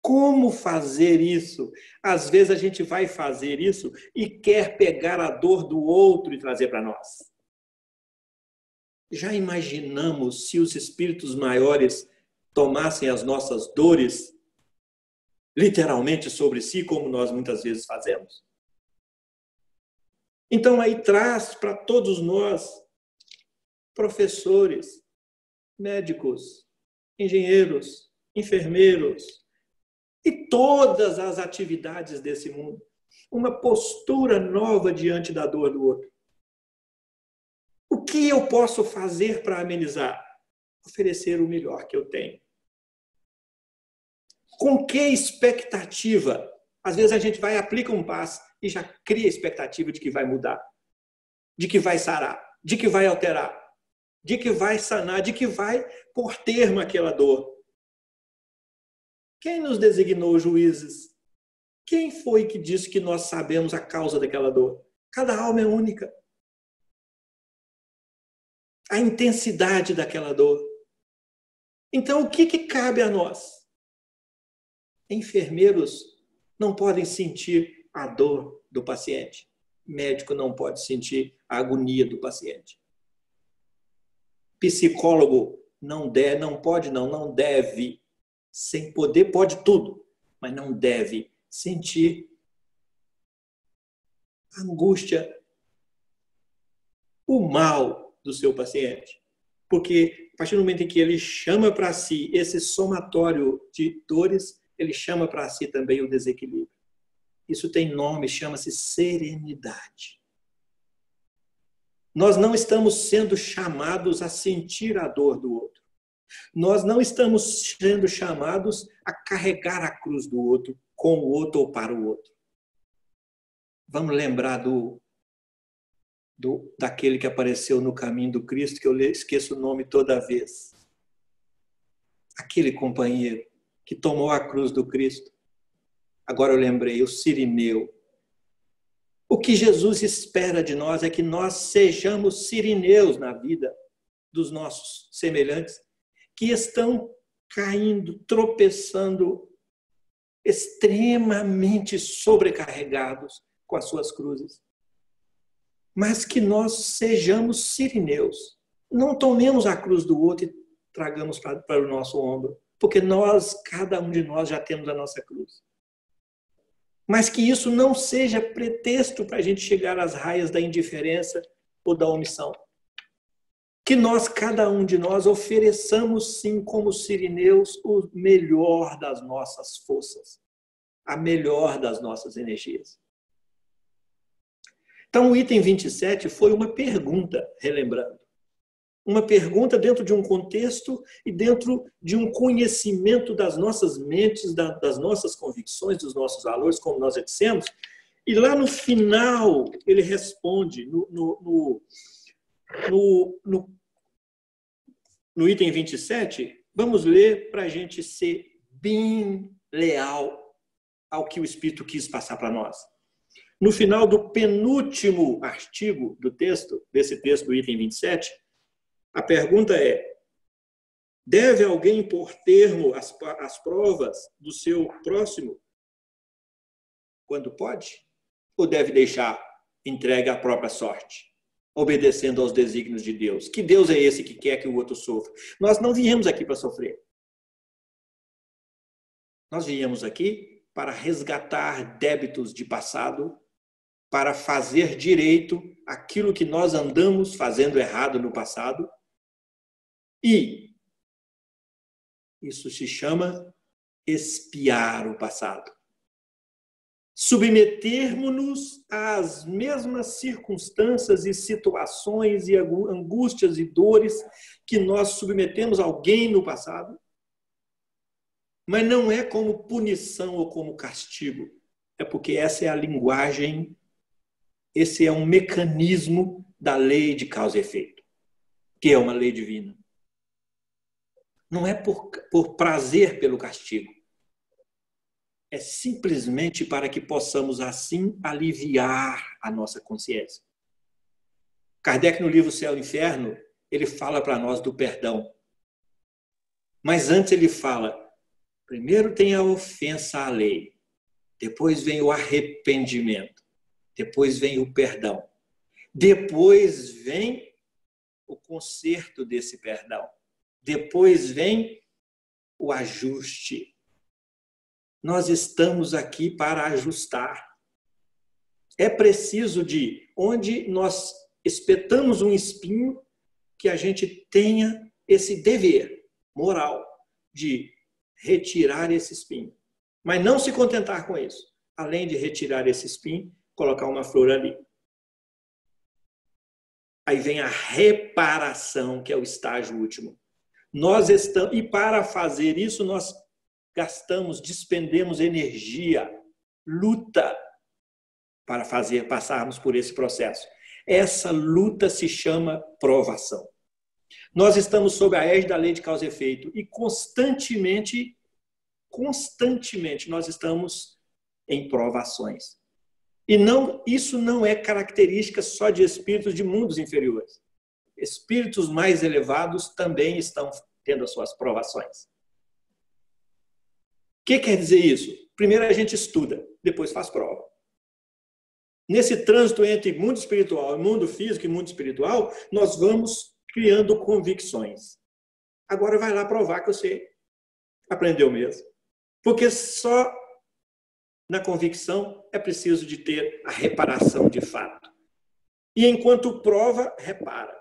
Como fazer isso? Às vezes a gente vai fazer isso e quer pegar a dor do outro e trazer para nós. Já imaginamos se os espíritos maiores tomassem as nossas dores literalmente sobre si, como nós muitas vezes fazemos? Então aí traz para todos nós, professores, médicos, engenheiros, enfermeiros, e todas as atividades desse mundo, uma postura nova diante da dor do outro. O que eu posso fazer para amenizar? Oferecer o melhor que eu tenho. Com que expectativa? Às vezes a gente vai, aplica um passe e já cria a expectativa de que vai mudar, de que vai sarar, de que vai alterar, de que vai sanar, de que vai pôr termo àquela dor. Quem nos designou juízes? Quem foi que disse que nós sabemos a causa daquela dor? Cada alma é única. A intensidade daquela dor. Então, o que cabe a nós? Enfermeiros não podem sentir a dor do paciente. Médico não pode sentir a agonia do paciente. Psicólogo não deve, sem poder, pode tudo, mas não deve sentir a angústia, o mal do seu paciente. Porque a partir do momento em que ele chama para si esse somatório de dores, ele chama para si também o desequilíbrio. Isso tem nome, chama-se serenidade. Nós não estamos sendo chamados a sentir a dor do outro. Nós não estamos sendo chamados a carregar a cruz do outro, com o outro ou para o outro. Vamos lembrar daquele que apareceu no caminho do Cristo, que eu esqueço o nome toda vez. Aquele companheiro que tomou a cruz do Cristo. Agora eu lembrei, o Cirineu. O que Jesus espera de nós é que nós sejamos sirineus na vida dos nossos semelhantes, que estão caindo, tropeçando, extremamente sobrecarregados com as suas cruzes. mas que nós sejamos sirineus. Não tomemos a cruz do outro e tragamos para o nosso ombro, porque nós, cada um de nós, já temos a nossa cruz. Mas que isso não seja pretexto para a gente chegar às raias da indiferença ou da omissão. Que nós, cada um de nós, ofereçamos, sim, como sirineus, o melhor das nossas forças, a melhor das nossas energias. Então, o item 27 foi uma pergunta, relembrando. Uma pergunta dentro de um contexto e dentro de um conhecimento das nossas mentes, das nossas convicções, dos nossos valores, como nós já dissemos. E lá no final, ele responde, no item 27, vamos ler para a gente ser bem leal ao que o Espírito quis passar para nós. No final do penúltimo artigo do texto, desse texto do item 27, a pergunta é: deve alguém pôr termo às provas do seu próximo quando pode? Ou deve deixar entregue à própria sorte, obedecendo aos desígnios de Deus? Que Deus é esse que quer que o outro sofra? Nós não viemos aqui para sofrer. Nós viemos aqui para resgatar débitos de passado, para fazer direito aquilo que nós andamos fazendo errado no passado. E isso se chama expiar o passado. Submetermos-nos às mesmas circunstâncias e situações e angústias e dores que nós submetemos a alguém no passado, mas não é como punição ou como castigo. É porque essa é a linguagem, esse é um mecanismo da lei de causa e efeito, que é uma lei divina. Não é por prazer pelo castigo. É simplesmente para que possamos, assim, aliviar a nossa consciência. Kardec, no livro Céu e Inferno, ele fala para nós do perdão. Mas antes ele fala, primeiro tem a ofensa à lei, depois vem o arrependimento, depois vem o perdão, depois vem o conserto desse perdão. Depois vem o ajuste. Nós estamos aqui para ajustar. É preciso onde nós espetamos um espinho, que a gente tenha esse dever moral de retirar esse espinho. Mas não se contentar com isso. Além de retirar esse espinho, colocar uma flor ali. Aí vem a reparação, que é o estágio último. E para fazer isso, nós despendemos energia, luta, para passarmos por esse processo. Essa luta se chama provação. Nós estamos sob a égide da lei de causa e efeito e constantemente nós estamos em provações. E isso não é característica só de espíritos de mundos inferiores. Espíritos mais elevados também estão tendo as suas provações. O que quer dizer isso? Primeiro a gente estuda, depois faz prova. Nesse trânsito entre mundo espiritual e mundo físico e mundo espiritual, nós vamos criando convicções. Agora vai lá provar que você aprendeu mesmo. Porque só na convicção é preciso de ter a reparação de fato. E enquanto prova, repara.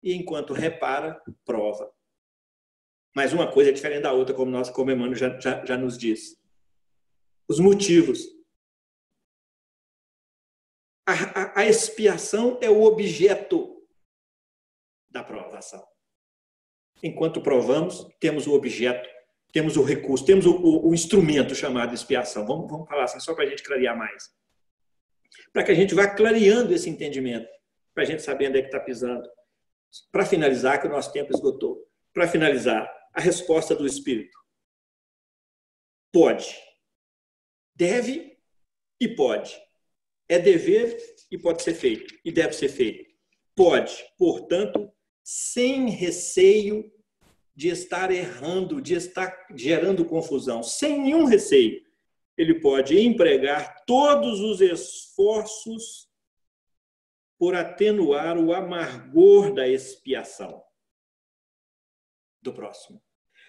E enquanto repara, prova. Mas uma coisa é diferente da outra, como Emmanuel já nos diz. Os motivos. A expiação é o objeto da provação. Enquanto provamos, temos o objeto, temos o recurso, temos o instrumento chamado expiação. Vamos falar assim, só para a gente clarear mais. Para que a gente vá clareando esse entendimento, para a gente saber onde é que está pisando. Para finalizar, que o nosso tempo esgotou. Para finalizar, a resposta do Espírito. Pode. Deve e pode. É dever e pode ser feito. E deve ser feito. Pode, portanto, sem receio de estar errando, de estar gerando confusão. Sem nenhum receio. Ele pode empregar todos os esforços por atenuar o amargor da expiação do próximo.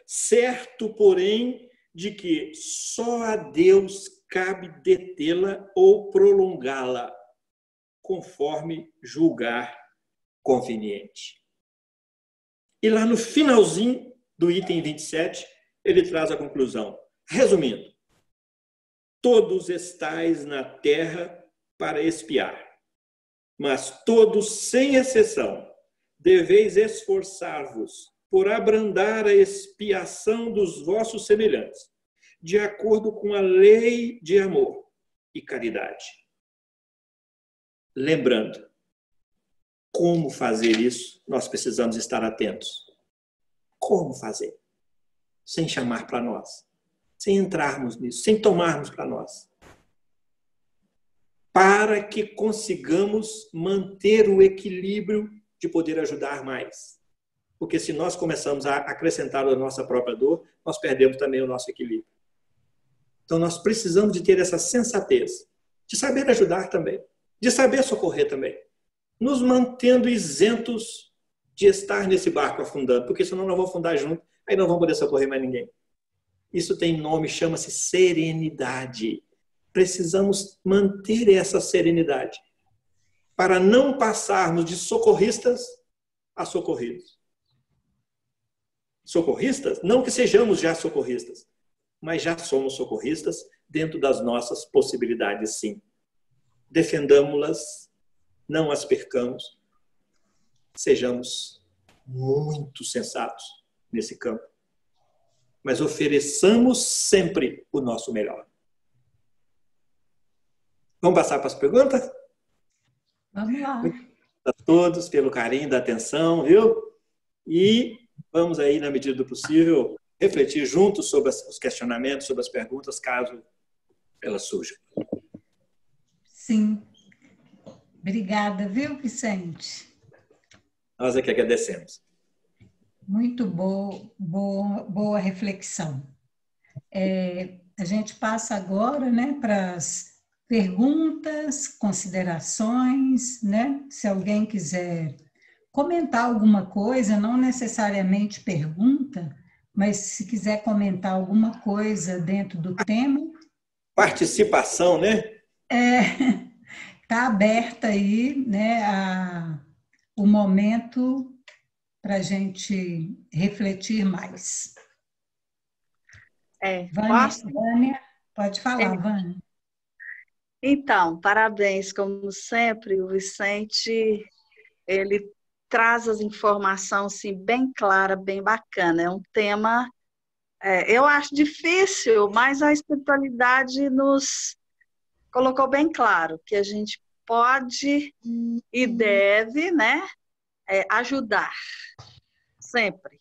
Certo, porém, de que só a Deus cabe detê-la ou prolongá-la, conforme julgar conveniente. E lá no finalzinho do item 27, ele traz a conclusão. Resumindo, todos estais na terra para expiar, mas todos, sem exceção, deveis esforçar-vos por abrandar a expiação dos vossos semelhantes, de acordo com a lei de amor e caridade. Lembrando, como fazer isso, nós precisamos estar atentos. Como fazer? Sem chamar para nós, sem entrarmos nisso, sem tomarmos para nós. Para que consigamos manter o equilíbrio de poder ajudar mais. Porque se nós começamos a acrescentar a nossa própria dor, nós perdemos também o nosso equilíbrio. Então nós precisamos de ter essa sensatez, de saber ajudar também, de saber socorrer também, nos mantendo isentos de estar nesse barco afundando, porque senão nós vamos afundar junto, aí não vamos poder socorrer mais ninguém. Isso tem nome, chama-se serenidade. Precisamos manter essa serenidade para não passarmos de socorristas a socorridos. Socorristas? Não que sejamos já socorristas, mas já somos socorristas dentro das nossas possibilidades, sim. Defendamos-las, não as percamos, sejamos muito sensatos nesse campo, mas ofereçamos sempre o nosso melhor. Vamos passar para as perguntas? Vamos lá. Obrigado a todos pelo carinho da atenção, viu? E vamos aí, na medida do possível, refletir juntos sobre os questionamentos, sobre as perguntas, caso elas surjam. Sim. Obrigada, viu, Vicente? Nós é que agradecemos. Muito boa reflexão. A gente passa agora, né, para as perguntas, considerações, né? Se alguém quiser comentar alguma coisa, não necessariamente pergunta, mas se quiser comentar alguma coisa dentro do tema. Participação, né? Está aberta aí, né, o momento para a gente refletir mais. Vânia, pode falar, Vânia. Então, parabéns, como sempre, o Vicente, ele traz as informações assim, bem clara, bem bacana. É um tema, eu acho difícil, mas a espiritualidade nos colocou bem claro que a gente pode e deve, né, ajudar, sempre.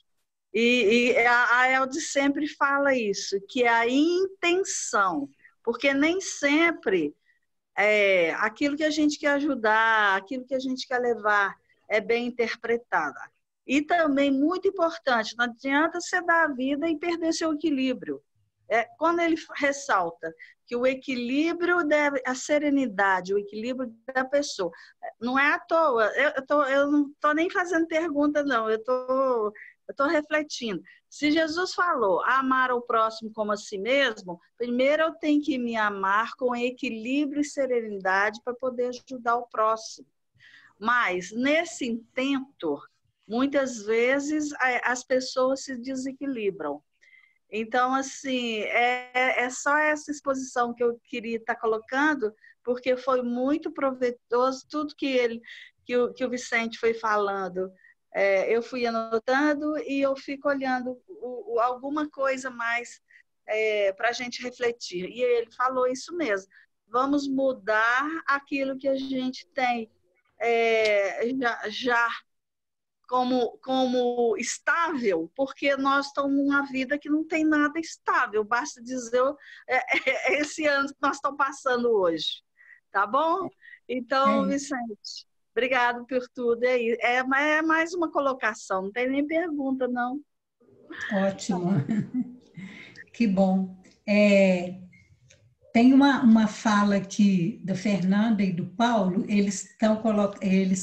E a Elde sempre fala isso, que é a intenção, porque nem sempre aquilo que a gente quer ajudar, aquilo que a gente quer levar é bem interpretada. E também, muito importante, não adianta você dar a vida e perder seu equilíbrio. Quando ele ressalta que o equilíbrio, a serenidade, o equilíbrio da pessoa, não é à toa, eu não estou nem fazendo pergunta, não, eu estou refletindo. Se Jesus falou, amar o próximo como a si mesmo, primeiro eu tenho que me amar com equilíbrio e serenidade para poder ajudar o próximo. Mas, nesse intento, muitas vezes as pessoas se desequilibram. Então, assim, é só essa exposição que eu queria estar colocando, porque foi muito proveitoso tudo que o Vicente foi falando. Eu fui anotando e eu fico olhando alguma coisa mais para a gente refletir. E ele falou isso mesmo. Vamos mudar aquilo que a gente tem já como estável, porque nós estamos numa vida que não tem nada estável. Basta dizer esse ano que nós estamos passando hoje. Tá bom? Então, Vicente, obrigado por tudo. É mais uma colocação, não tem nem pergunta, não. Ótimo. Que bom. Tem uma fala aqui da Fernanda e do Paulo, eles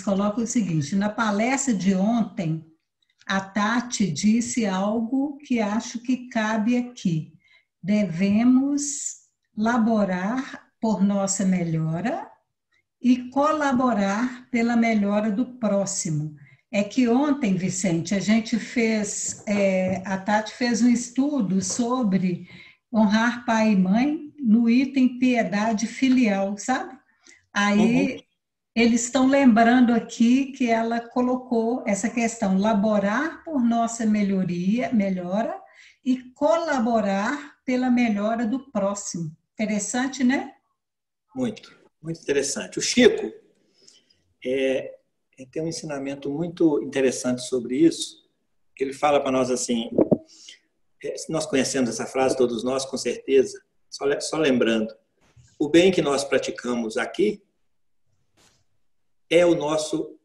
colocam o seguinte: na palestra de ontem, a Tati disse algo que acho que cabe aqui. Devemos laborar por nossa melhora e colaborar pela melhora do próximo. É que ontem, Vicente, a gente a Tati fez um estudo sobre honrar pai e mãe no item piedade filial, sabe? Aí eles estão lembrando aqui que ela colocou essa questão, laborar por nossa melhora e colaborar pela melhora do próximo. Interessante, né? Muito, muito interessante. O Chico tem um ensinamento muito interessante sobre isso. Ele fala para nós assim, nós conhecemos essa frase, todos nós, com certeza, só lembrando, o bem que nós praticamos aqui é o nosso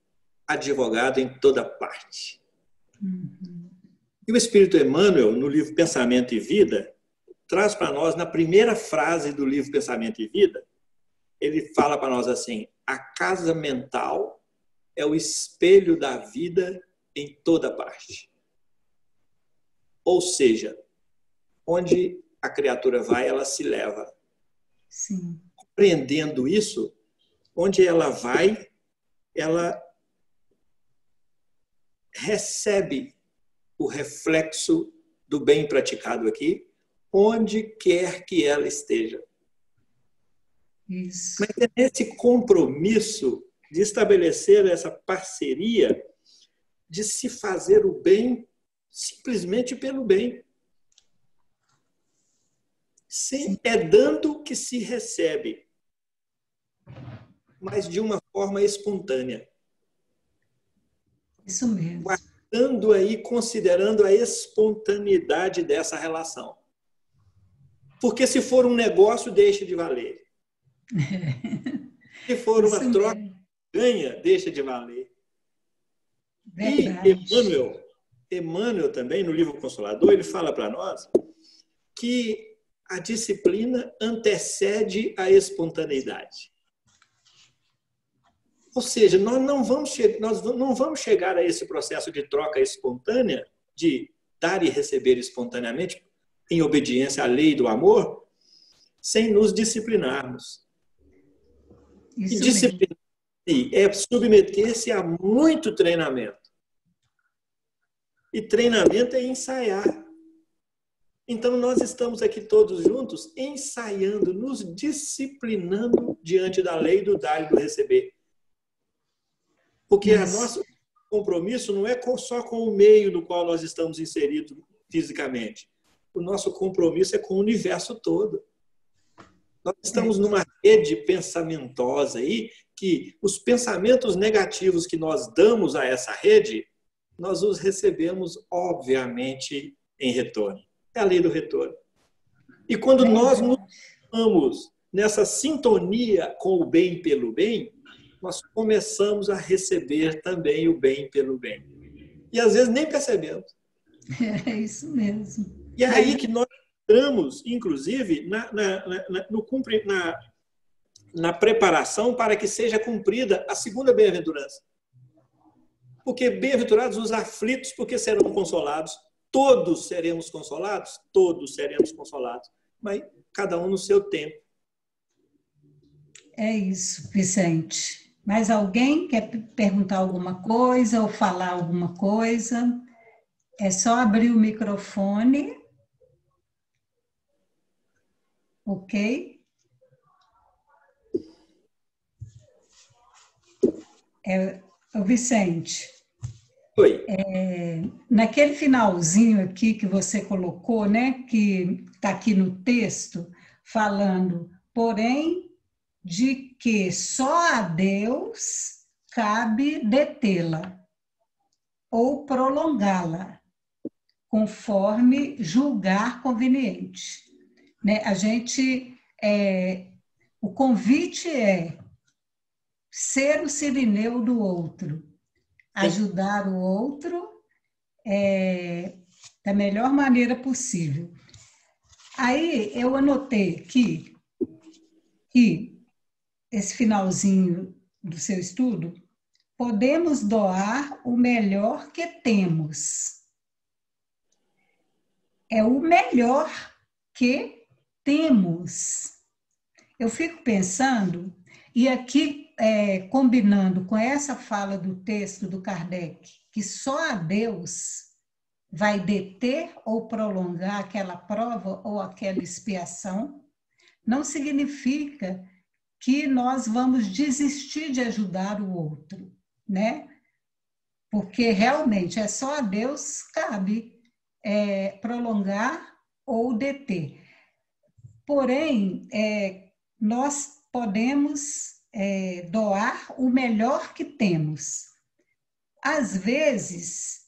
advogado em toda parte. E o Espírito Emmanuel, no livro Pensamento e Vida, traz para nós, na primeira frase do livro Pensamento e Vida, ele fala para nós assim, a casa mental é o espelho da vida em toda parte. Ou seja, onde a criatura vai, ela se leva. Sim. Compreendendo isso, onde ela vai, ela recebe o reflexo do bem praticado aqui, onde quer que ela esteja. Isso. Mas é nesse compromisso de estabelecer essa parceria, de se fazer o bem simplesmente pelo bem. É dando que se recebe, mas de uma forma espontânea. Isso mesmo. Guardando aí, considerando a espontaneidade dessa relação. Porque se for um negócio, deixa de valer. Se for uma troca, ganha, deixa de valer. Verdade. E Emmanuel também, no livro Consolador, ele fala para nós que a disciplina antecede a espontaneidade. Ou seja, nós não vamos chegar a esse processo de troca espontânea, de dar e receber espontaneamente, em obediência à lei do amor, sem nos disciplinarmos. Isso e disciplinar é submeter-se a muito treinamento. E treinamento é ensaiar. Então, nós estamos aqui todos juntos ensaiando, nos disciplinando diante da lei do dar e do receber. Porque o nosso compromisso não é só com o meio no qual nós estamos inseridos fisicamente. O nosso compromisso é com o universo todo. Nós estamos numa rede pensamentosa aí, que os pensamentos negativos que nós damos a essa rede, nós os recebemos, obviamente, em retorno. É a lei do retorno. E quando nós nos vamos nessa sintonia com o bem pelo bem, nós começamos a receber também o bem pelo bem. E às vezes nem percebemos. É isso mesmo. E é aí que nós entramos, inclusive, na preparação para que seja cumprida a segunda bem-aventurança. Porque bem-aventurados os aflitos, porque serão consolados. Todos seremos consolados? Todos seremos consolados. Mas cada um no seu tempo. É isso, Vicente. Mais alguém quer perguntar alguma coisa ou falar alguma coisa? É só abrir o microfone. Ok? Vicente. Oi. Naquele finalzinho aqui que você colocou, né, que está aqui no texto, falando, porém, de que só a Deus cabe detê-la ou prolongá-la, conforme julgar conveniente. Né? O convite é ser o sirineu do outro, ajudar o outro da melhor maneira possível. Aí eu anotei aqui aqui, esse finalzinho do seu estudo, podemos doar o melhor que temos. É o melhor que temos. Eu fico pensando, e aqui combinando com essa fala do texto do Kardec, que só a Deus vai deter ou prolongar aquela prova ou aquela expiação, não significa que nós vamos desistir de ajudar o outro, né? Porque realmente é só a Deus cabe prolongar ou deter. Porém, nós podemos doar o melhor que temos. Às vezes,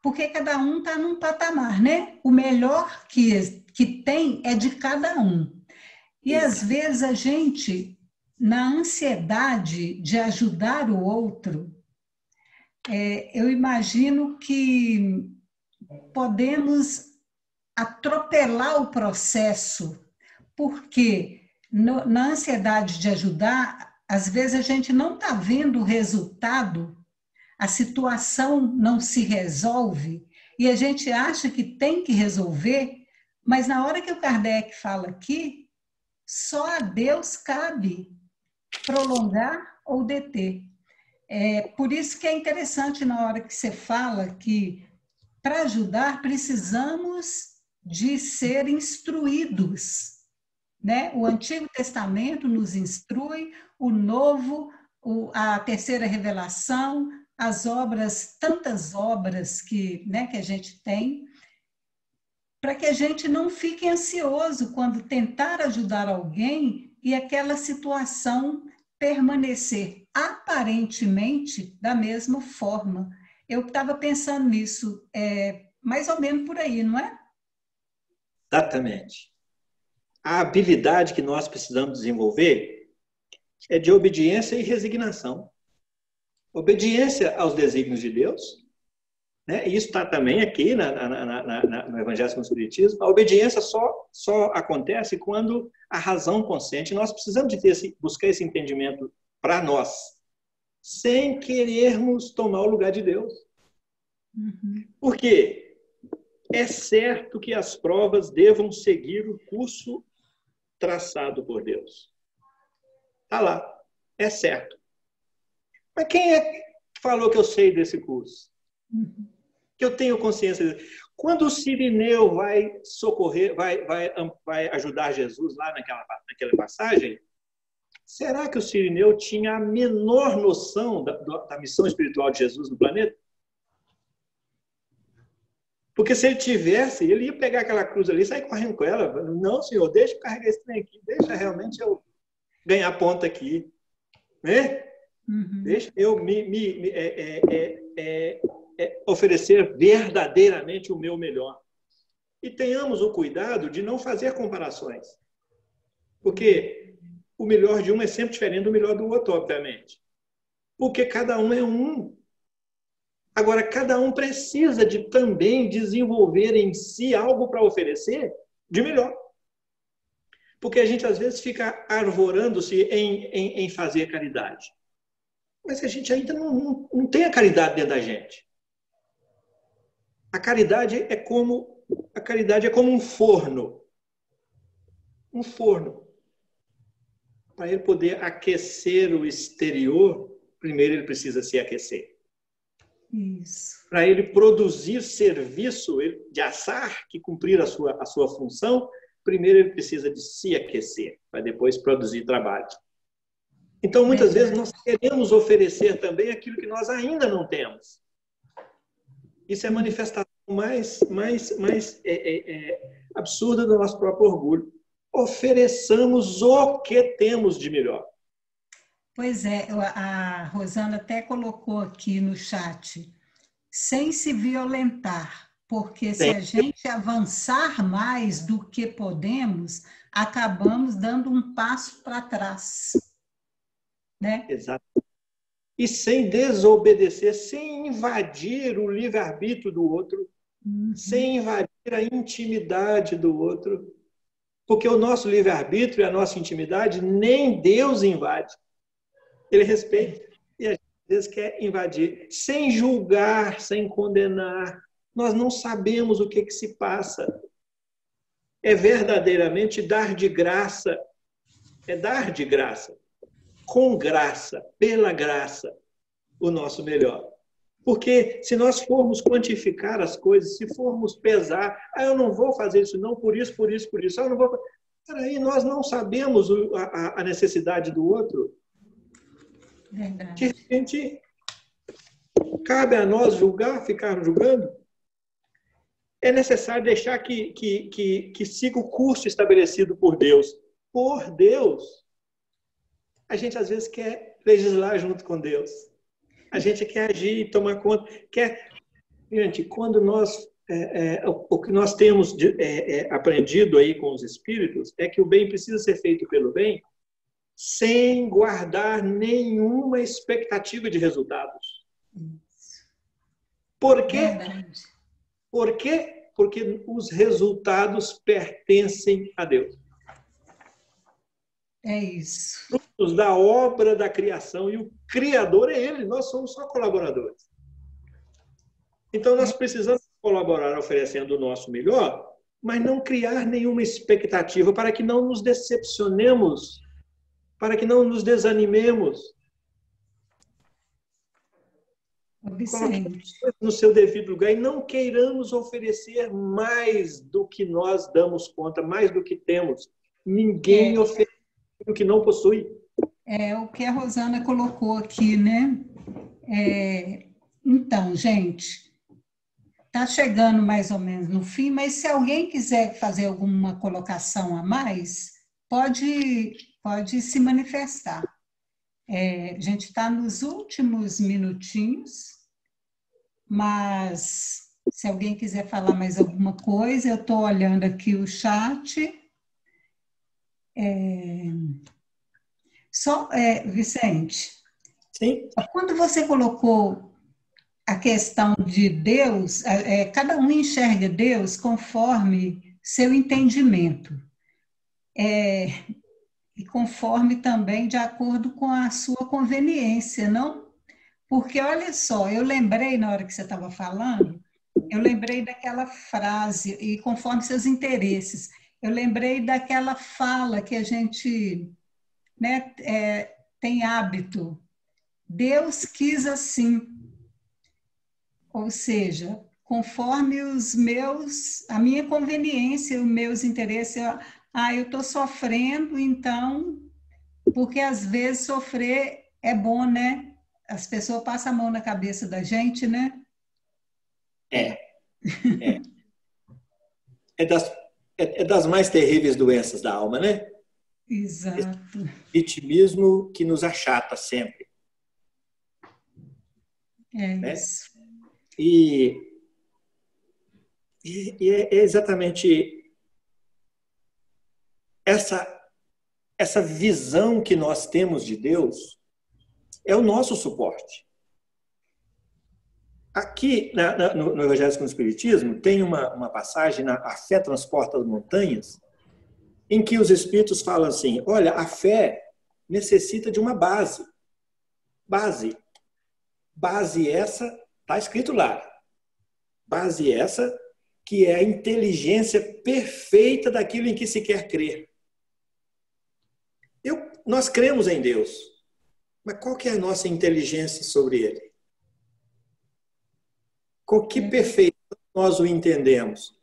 porque cada um está num patamar, né? O melhor que tem é de cada um. E às vezes a gente, na ansiedade de ajudar o outro, eu imagino que podemos atropelar o processo, porque na ansiedade de ajudar, às vezes a gente não está vendo o resultado, a situação não se resolve, e a gente acha que tem que resolver, mas na hora que o Kardec fala aqui, só a Deus cabe prolongar ou deter. Por isso que é interessante na hora que você fala que para ajudar precisamos de ser instruídos, né? O Antigo Testamento nos instrui, o Novo, a Terceira Revelação, as obras, tantas obras que a gente tem, para que a gente não fique ansioso quando tentar ajudar alguém e aquela situação permanecer aparentemente da mesma forma. Eu estava pensando nisso, mais ou menos por aí, não é? Exatamente. A habilidade que nós precisamos desenvolver é de obediência e resignação. Obediência aos desígnios de Deus, né? Isso está também aqui no Evangelho segundo o Espiritismo. A obediência só acontece quando a razão consente. Nós precisamos de buscar esse entendimento para nós, sem querermos tomar o lugar de Deus. Uhum. Por quê? É certo que as provas devam seguir o curso traçado por Deus. Está lá, é certo. Mas quem é que falou que eu sei desse curso? Uhum. Que eu tenho consciência disso? Quando o Cirineu vai socorrer, vai ajudar Jesus lá naquela passagem, será que o Cirineu tinha a menor noção da missão espiritual de Jesus no planeta? Porque se ele tivesse, ele ia pegar aquela cruz ali e sair correndo com ela. Não, senhor, deixa eu carregar esse trem aqui, deixa realmente eu ganhar ponta aqui. Né? Uhum. Deixa eu oferecer verdadeiramente o meu melhor. E tenhamos o cuidado de não fazer comparações. Porque o melhor de um é sempre diferente do melhor do outro, obviamente. Porque cada um é um. Agora, cada um precisa de também desenvolver em si algo para oferecer de melhor. Porque a gente, às vezes, fica arvorando-se em fazer caridade. Mas a gente ainda não tem a caridade dentro da gente. A caridade é como um forno. Um forno. Para ele poder aquecer o exterior, primeiro ele precisa se aquecer. Isso. Para ele produzir serviço de assar, que cumprir a sua função, primeiro ele precisa de se aquecer, para depois produzir trabalho. Então, muitas vezes, nós queremos oferecer também aquilo que nós ainda não temos. Isso é a manifestação mais absurda do nosso próprio orgulho. Ofereçamos o que temos de melhor. Pois é, a Rosana até colocou aqui no chat, sem se violentar, porque se a gente avançar mais do que podemos, acabamos dando um passo para trás. Né? Exato. E sem desobedecer, sem invadir o livre-arbítrio do outro, sem invadir a intimidade do outro. Porque o nosso livre-arbítrio e a nossa intimidade nem Deus invade. Ele respeita e às vezes quer invadir, sem julgar, sem condenar. Nós não sabemos o que se passa. É verdadeiramente dar de graça. É dar de graça, com graça, pela graça, o nosso melhor. Porque se nós formos quantificar as coisas, se formos pesar, eu não vou fazer isso não, por isso, eu não vou... Peraí, nós não sabemos a necessidade do outro. Verdade. De repente, cabe a nós julgar, ficar julgando. É necessário deixar que siga o curso estabelecido por Deus. Por Deus. A gente às vezes quer legislar junto com Deus. A gente quer agir, tomar conta. Gente, quando nós... o que nós temos aprendido aí com os espíritos é que o bem precisa ser feito pelo bem sem guardar nenhuma expectativa de resultados. Por quê? Verdade. Por quê? Porque os resultados pertencem a Deus. É isso. Frutos da obra da criação, e o Criador é Ele, nós somos só colaboradores. Então, nós precisamos colaborar oferecendo o nosso melhor, mas não criar nenhuma expectativa para que não nos decepcionemos, para que não nos desanimemos. Coloquemos no seu devido lugar e não queiramos oferecer mais do que nós damos conta, mais do que temos. Ninguém oferece o que não possui. É o que a Rosana colocou aqui, né? Então, gente, está chegando mais ou menos no fim, mas se alguém quiser fazer alguma colocação a mais, pode se manifestar. A gente está nos últimos minutinhos, mas se alguém quiser falar mais alguma coisa, eu estou olhando aqui o chat. Vicente, sim? Quando você colocou a questão de Deus, cada um enxerga Deus conforme seu entendimento, e conforme também de acordo com a sua conveniência, não? Porque, olha só, eu lembrei na hora que você estava falando, eu lembrei daquela frase, e conforme seus interesses, eu lembrei daquela fala que a gente, né, tem hábito. Deus quis assim. Ou seja, conforme a minha conveniência, os meus interesses, eu estou sofrendo, então, porque às vezes sofrer é bom, né? As pessoas passam a mão na cabeça da gente, né? É das mais terríveis doenças da alma, né? Exato. Esse vitimismo que nos achata sempre. É isso. Né? E é exatamente essa visão que nós temos de Deus é o nosso suporte. Aqui, no Evangelho segundo o Espiritismo, tem uma passagem, A Fé Transporta as Montanhas, em que os Espíritos falam assim, olha, a fé necessita de uma base. Base essa, está escrito lá, base essa que é a inteligência perfeita daquilo em que se quer crer. Nós cremos em Deus, mas qual que é a nossa inteligência sobre Ele? Com que perfeito nós o entendemos?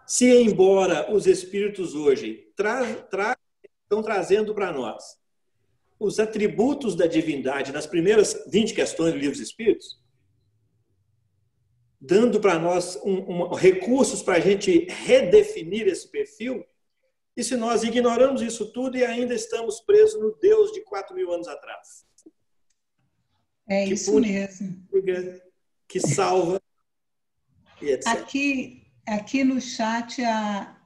Se, embora os Espíritos hoje estão trazendo para nós os atributos da divindade nas primeiras 20 questões do Livro dos Espíritos, dando para nós recursos para a gente redefinir esse perfil, e se nós ignoramos isso tudo e ainda estamos presos no Deus de 4.000 anos atrás? É que isso pune, mesmo. Que salva, e etc. Aqui no chat, a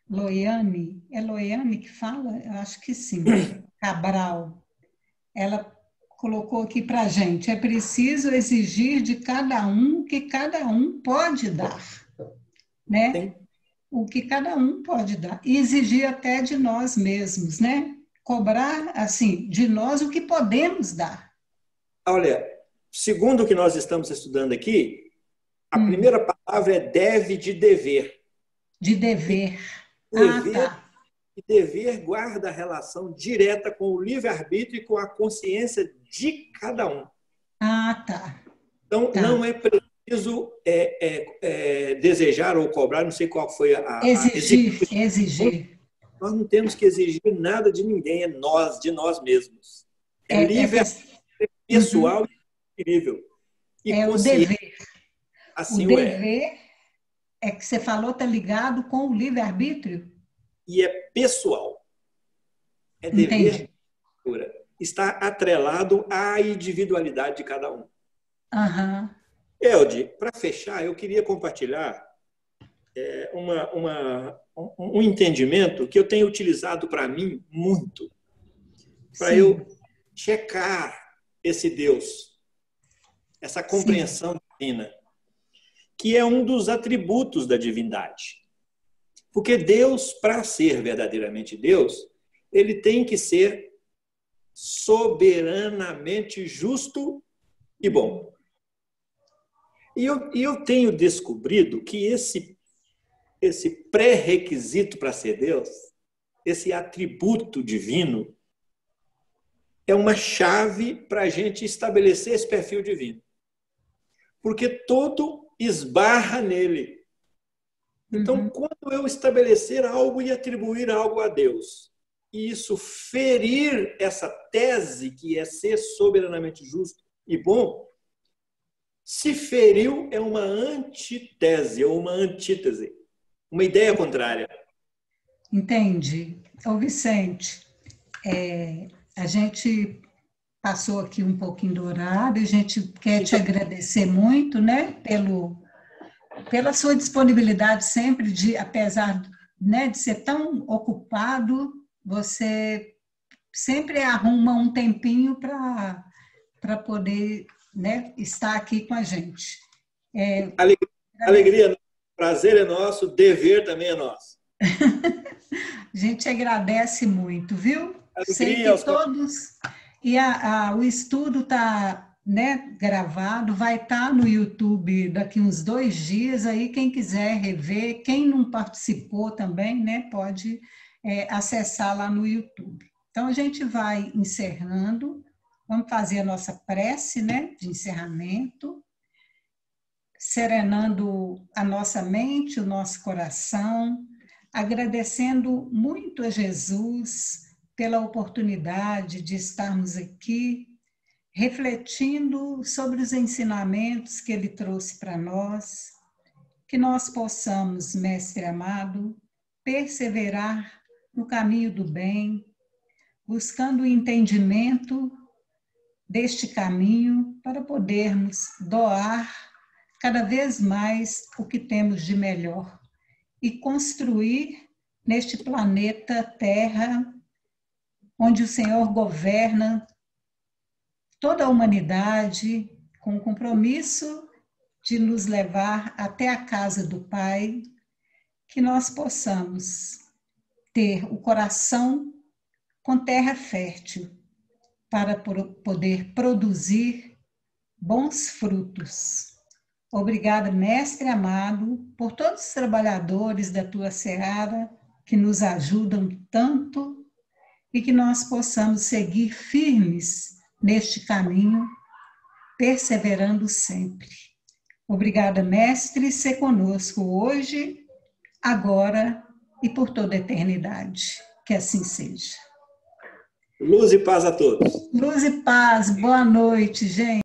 Loiane, é Loiane que fala? Eu acho que sim. Cabral. Ela colocou aqui para a gente, é preciso exigir de cada um que cada um pode dar. Né? o que cada um pode dar. E exigir até de nós mesmos, né? Cobrar, assim, de nós o que podemos dar. Olha, segundo o que nós estamos estudando aqui, a primeira palavra é deve de dever. De dever. Dever, tá. e dever guarda relação direta com o livre-arbítrio e com a consciência de cada um. Tá. Então, não é preciso desejar ou cobrar, não sei qual foi a exigir. Nós não temos que exigir nada de ninguém, é nós, de nós mesmos. É livre, pessoal e incrível. E o dever. Assim o dever é que você falou, está ligado com o livre-arbítrio? E é pessoal. É dever. Está atrelado à individualidade de cada um. Elde, para fechar, eu queria compartilhar um entendimento que eu tenho utilizado para mim muito, para eu checar esse Deus, essa compreensão divina, que é um dos atributos da divindade. Porque Deus, para ser verdadeiramente Deus, ele tem que ser soberanamente justo e bom. E eu tenho descobrido que esse pré-requisito para ser Deus, esse atributo divino, é uma chave para a gente estabelecer esse perfil divino. Porque todo esbarra nele. Então, quando eu estabelecer algo e atribuir algo a Deus, e isso ferir essa tese que é ser soberanamente justo e bom, se feriu é uma antitese ou uma antítese, uma ideia contrária. Entendi. Ô Vicente, a gente passou aqui um pouquinho do horário, a gente quer te agradecer muito, né, pela sua disponibilidade sempre, apesar, né, de ser tão ocupado, você sempre arruma um tempinho para poder, né, estar aqui com a gente. Alegria, prazer é nosso, dever também é nosso. A gente agradece muito, viu? Alegria. Sei que todos... E o estudo está, né, gravado, vai estar no YouTube daqui uns 2 dias, aí quem quiser rever, quem não participou também, né, pode acessar lá no YouTube. Então, a gente vai encerrando, vamos fazer a nossa prece, né, de encerramento, serenando a nossa mente, o nosso coração, agradecendo muito a Jesus pela oportunidade de estarmos aqui, refletindo sobre os ensinamentos que Ele trouxe para nós, que nós possamos, Mestre amado, perseverar no caminho do bem, buscando o entendimento deste caminho para podermos doar cada vez mais o que temos de melhor e construir neste planeta Terra, onde o Senhor governa toda a humanidade com o compromisso de nos levar até a casa do Pai, que nós possamos ter o coração com terra fértil para poder produzir bons frutos. Obrigada, Mestre amado, por todos os trabalhadores da Tua Seara que nos ajudam tanto e que nós possamos seguir firmes neste caminho, perseverando sempre. Obrigada, Mestre, ser conosco hoje, agora e por toda a eternidade. Que assim seja. Luz e paz a todos. Luz e paz. Boa noite, gente.